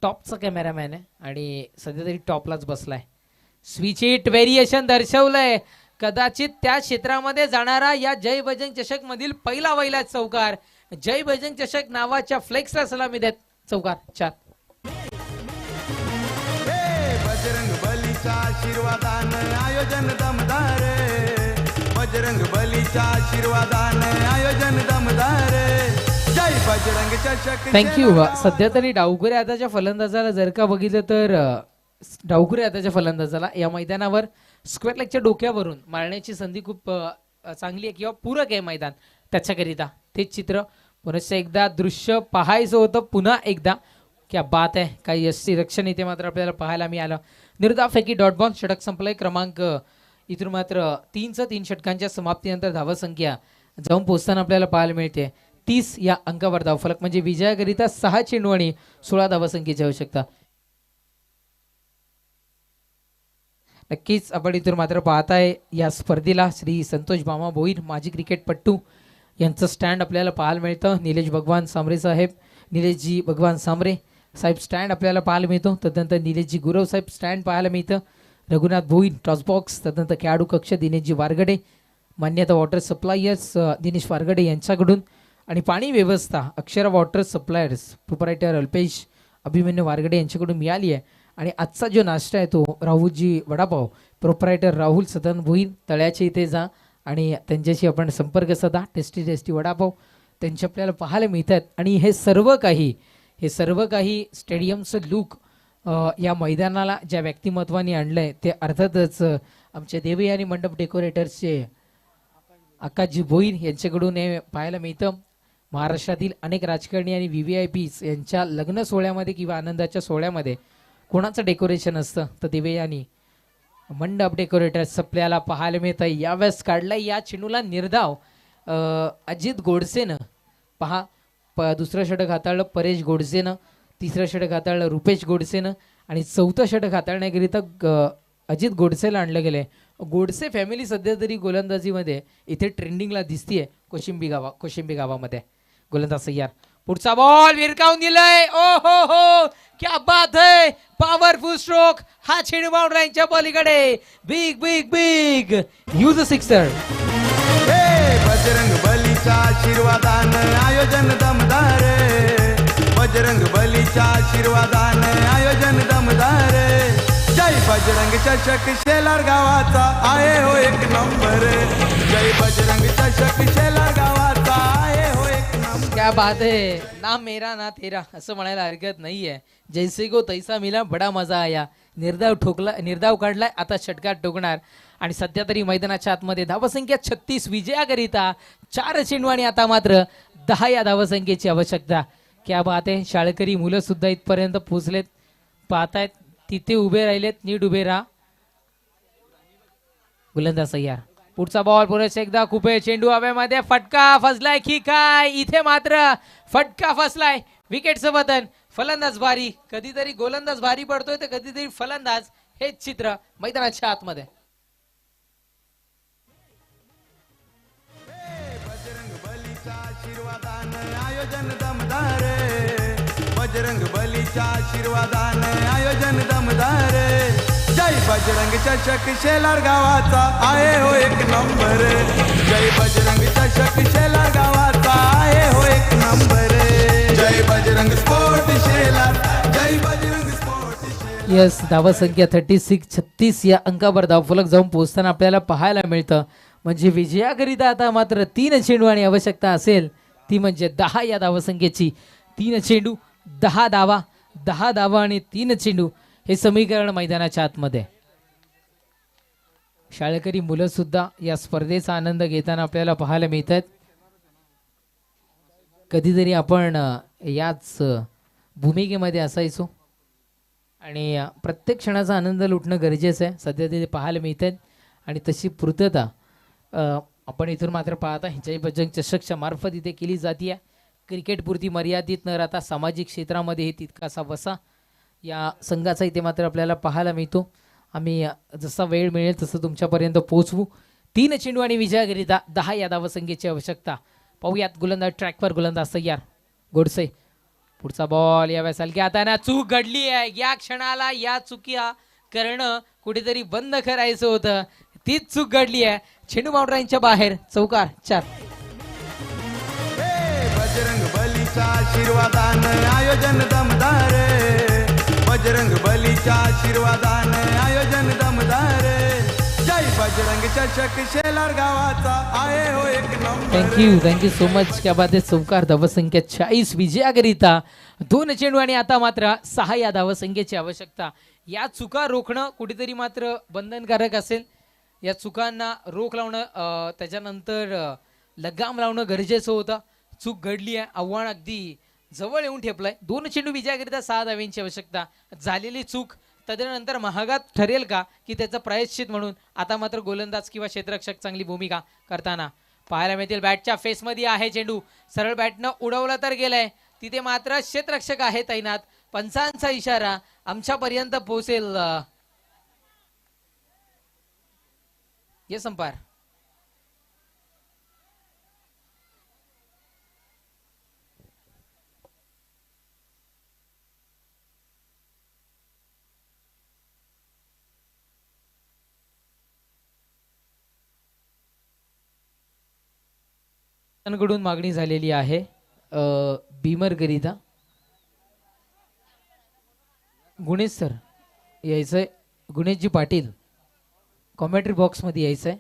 टॉपचा कॅमेरामॅन आहे आणि सध्या तरी टॉपलाच बसलाय. स्विच हिट व्हेरिएशन दर्शवलंय. कदाचित त्या क्षेत्रामध्ये जाणारा या जय बजरंग चषक मधील पहिला चौकार. जय बजरंग चषक नावाच्या फ्लेक्सला सलामी देत चौकार 4. बजरंग बलीच्या आशीर्वादानं आयोजन दमदार. बजरंग बलीच्या आशीर्वादानं आयोजन दमदार. जय बजरंग चषक. थँक्यू. सध्या तरी डावखुरे हाताच्या फलंदाजाला जर का बघितलं तर डावखुरे हाताच्या फलंदाजाला या मैदानावर स्क्वेअर लेगच्या डोक्यावरून मारण्याची संधी खूप चांगली आहे किंवा पूरक आहे मैदान त्याच्याकरिता. तेच चित्र पुनश्च एकदा दृश्य पाहायचं होतं. पुन्हा एकदा क्या बात आहे. काही यशस्वी रक्षण इथे मात्र आपल्याला पाहायला मिळालं. निर्धावफेकी डॉट बॉल. षटक संपलाय. क्रमांक इथून मात्र 3 षटकांच्या समाप्तीनंतर धावसंख्या जाऊन पोहोचताना आपल्याला पाहायला मिळते 30 या अंकावर धावफलक म्हणजे विजयाकरिता 6 चेंडू आणि 16 धावसंख्येची आवश्यकता. नक्कीच आपण इथून मात्र पाहताय या स्पर्धेला श्री संतोष मामा भोईर माजी क्रिकेटपट्टू यांचं स्टँड आपल्याला पाहायला मिळतं. निलेश भगवान सांबरे साहेब, निलेशजी भगवान सांबरे साहेब स्टँड आपल्याला पाहायला मिळतो. तदनंतर निलेशजी गुरव साहेब स्टँड पाहायला मिळतं. रघुनाथ भोईर टॉसबॉक्स. तदनंतर खेळाडू कक्ष दिनेशजी वारगडे मान्यता वॉटर सप्लायर्स दिनेश फारगडे यांच्याकडून आणि पाणी व्यवस्था Akshara water suppliers proprietor Alpesh Abhimanyu Wargade यांच्याकडून मिळाली आहे. आणि आजचा जो नाश्ता आहे तो राहुलजी वडापाव प्रोप्रायटर राहुल सदन भोईर तळ्याचे इथे जा आणि त्यांच्याशी आपण संपर्क साधा. टेस्टी टेस्टी वडापाव त्यांचे आपल्याला पाहायला मिळतात. आणि हे सर्व काही स्टेडियमचं लुक या मैदानाला ज्या व्यक्तिमत्वाने आणलं आहे ते अर्थातच आमचे देवयानी मंडप डेकोरेटर्सचे आकाशजी भोईर यांच्याकडून हे पाहायला मिळतं. महाराष्ट्रातील अनेक राजकारणी आणि VVIPs यांच्या लग्न सोहळ्यामध्ये किंवा आनंदाच्या सोहळ्यामध्ये कोणाचं डेकोरेशन असतं तर देवयानी मंडप डेकोरेटर्स आपल्याला पाहायला मिळतं. यावेळेस काढलाय या चेंडूला निर्धाव अजित गोडसेनं पहा दुसरं षटक हाताळलं परेश गोडसेनं, तिसरं षटक हाताळलं रुपेश गोडसेनं आणि चौथं षटक हाताळण्याकरिता अजित गोडसेला आणलं गेलंय. गोडसे फॅमिली सध्या तरी गोलंदाजीमध्ये इथे ट्रेंडिंगला दिसतीये कोशिंबी गावामध्ये. गोलंदाज तयार, पुढचा बॉल विरकावून दिलाय. ओ हो क्या बात है, पॉवरफुल स्ट्रोक. हा चेंडू बाउंड्रीच्या पलीकडे big big big use sixer. हे बजरंग बलीच्या आशीर्वादानं आयोजन दमदार, बजरंग बलीच्या आशीर्वादानं आयोजन दमदार. जय बजरंग चषक शेलार गावाचा आहे हो एक नंबर, जय बजरंग चषक शेलार गावाचा आहे हो एक नंबर. क्या बात है, ना मेरा ना तेरा असं म्हणायला हरकत नाहीये. जैसे को तैसा मिला बडा मजा आया. निर्धाव काढलाय, आता षटकात टोकणार. आणि सध्या तरी मैदानाच्या आतमध्ये धावसंख्या 36 विजयाकरिता 4 चेंडू आणि आता मात्र 10 या धावसंख्येची आवश्यकता. क्या बात आहे, शाळकरी मुलं सुद्धा इथपर्यंत पोहोचलेत, पाहतायत तिथे उभे राहिलेत. नीट उभे राहा. गोलंदाज तयार, पुढचा बॉल पुरेश एकदा कुपे, चेंडू हवेमध्ये, फटका फसलाय की काय? इथे मात्र फटका फसलाय. विकेटचं पतन, फलंदाज भारी. कधीतरी गोलंदाज भारी पडतोय तर कधीतरी फलंदाज. हेच चित्र मैदानाच्या आतमध्ये. बजरंग बलीच्या आशीर्वादानं आयोजन दमदार, बजरंग बलीच्या आशीर्वादानं आयोजन दमदार. जय बजरंग चषक शेलार गावाचा आहे हो एक नंबर, जय बजरंग चषक शेलार गावाचा आहे हो एक number. Jai Bajrang sport Shelar, Jai Bajrang sport Shelar. Yes, धावसंख्या 36 या अंकावर धावफलक जाऊन पोहोचताना आपल्याला पाहायला मिळतं. म्हणजे विजयाकरिता आता मात्र 3 चेंडू आणि आवश्यकता असेल ती म्हणजे 10 या धावसंख्येची. 3 चेंडू 10 धावा, 10 धावा आणि 3 चेंडू हे समीकरण मैदानाच्या आतमध्ये. शाळकरी मुलं सुद्धा या स्पर्धेचा आनंद घेताना आपल्याला पाहायला मिळतात. कधीतरी आपण याच भूमिकेमध्ये असायचो आणि प्रत्येक क्षणाचा आनंद लुटणं गरजेचं आहे. सध्या ते पाहायला मिळतात आणि तशी पूर्तता आपण इथून मात्र पाहता जय बजरंग चषकच्या मार्फत इथे केली जाते. क्रिकेटपुरती मर्यादित न राहता सामाजिक क्षेत्रामध्ये तितकासा वसा या संघाचा इथे मात्र आपल्याला पाहायला मिळतो. आम्ही जसा वेळ मिळेल तसं तुमच्यापर्यंत पोहोचवू. 3 चेंडू आणि विजयाकरिता 10 या धावसंख्येची आवश्यकता. पाहूयात गोलंदाज ट्रॅकवर, गोलंदाज तयार. गोडसे, पुढचा बॉल यावेळेस हलक्या हाताने. चूक घडली आहे या क्षणाला. या चुक्या करणं कुठेतरी बंद करायचं होतं, तीच चूक घडली आहे. चेंडू बाउंड्रीच्या बाहेर, चौकार 4. बजरंग बलीच्या आशीर्वादानं आयोजन दमदार, बजरंग बलीच्या आशीर्वादानं आयोजन दमदार. जय बजरंग चषक शेलार गावाचा आहे हो एक नंबर. Thank you so much. क्या बात आहे. चौकार, धावसंख्या 40 विजयाकरिता 2 चेंडू आणि आता मात्र 6 या धावसंख्येची आवश्यकता. या चुका रोखणं कुठेतरी मात्र बंधनकारक असेल. या चुकांना रोख लावणं त्याच्यानंतर लगाम लावणं गरजेचं होतं. चूक घडली आहे, आव्हान अगदी जवळ येऊन ठेपलंय. 2 चेंडू विजयाकरिता 6 धाव्यांची आवश्यकता. झालेली चूक तदनंतर महागात ठरेल का की त्याचं प्रायश्चित म्हणून आता मात्र गोलंदाज किंवा क्षेत्ररक्षक चांगली भूमिका करताना पाहायला मिळतील. बॅटच्या फेसमध्ये आहे चेंडू, सरळ बॅटनं उडवला तर गेलाय. तिथे मात्र क्षेत्ररक्षक आहे तैनात. पंचांचा इशारा आमच्यापर्यंत पोहोचेल. Yes umpire. कडून मागणी झालेली आहे बीमर करिता गुणेश सर यायचंय, गुणेशजी पाटील कॉमेंट्री बॉक्समध्ये यायचंय.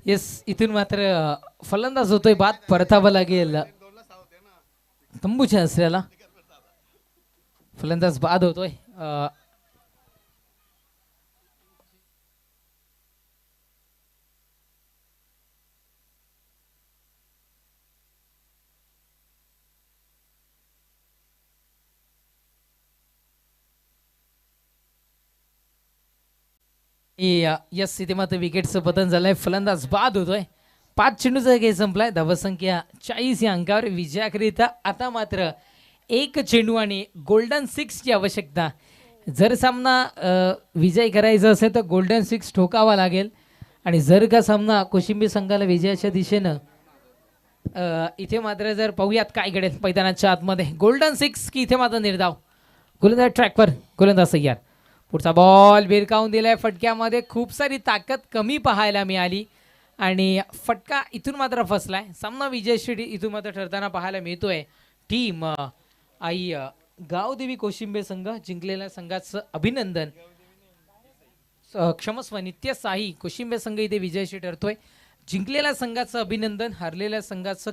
येस, इथून मात्र फलंदाज होतोय, बाद परतावं लागेल तंबूच्या असल्याला. फलंदाज बाद होतोय. यस, इथे मात्र विकेटचं पतन झालंय. फलंदाज बाद होतोय. 5 चेंडूचा खेळ संपलाय. धावसंख्या 40 या अंकावर विजयाकरिता आता मात्र 1 चेंडू आणि गोल्डन 6 ची आवश्यकता. जर सामना विजय करायचा असेल तर गोल्डन 6 ठोकावा लागेल. आणि जर का सामना कोशिंबी संघाला विजयाच्या दिशेनं इथे मात्र जर पाहूयात काय घडेल मैदानाच्या आतमध्ये. गोल्डन 6 की इथे मात्र निर्धाव. गोलंदाज ट्रॅकवर, गोलंदाज तयार. पुढचा बॉल भिरकावून दिलाय फटक्यामध्ये. खूप सारी ताकद कमी पाहायला मिळाली आणि फटका इथून मात्र फसलाय. सामना विजयश्री इथून मात्र ठरताना पाहायला मिळतोय. टीम आई गावदेवी कोशिंबे संघ जिंकलेल्या संघाचं अभिनंदन. क्षमस्व नित्य साई कोशिंबे संघ इथे विजयश्री ठरतोय. जिंकलेल्या संघाचं अभिनंदन, हरलेल्या संघाचं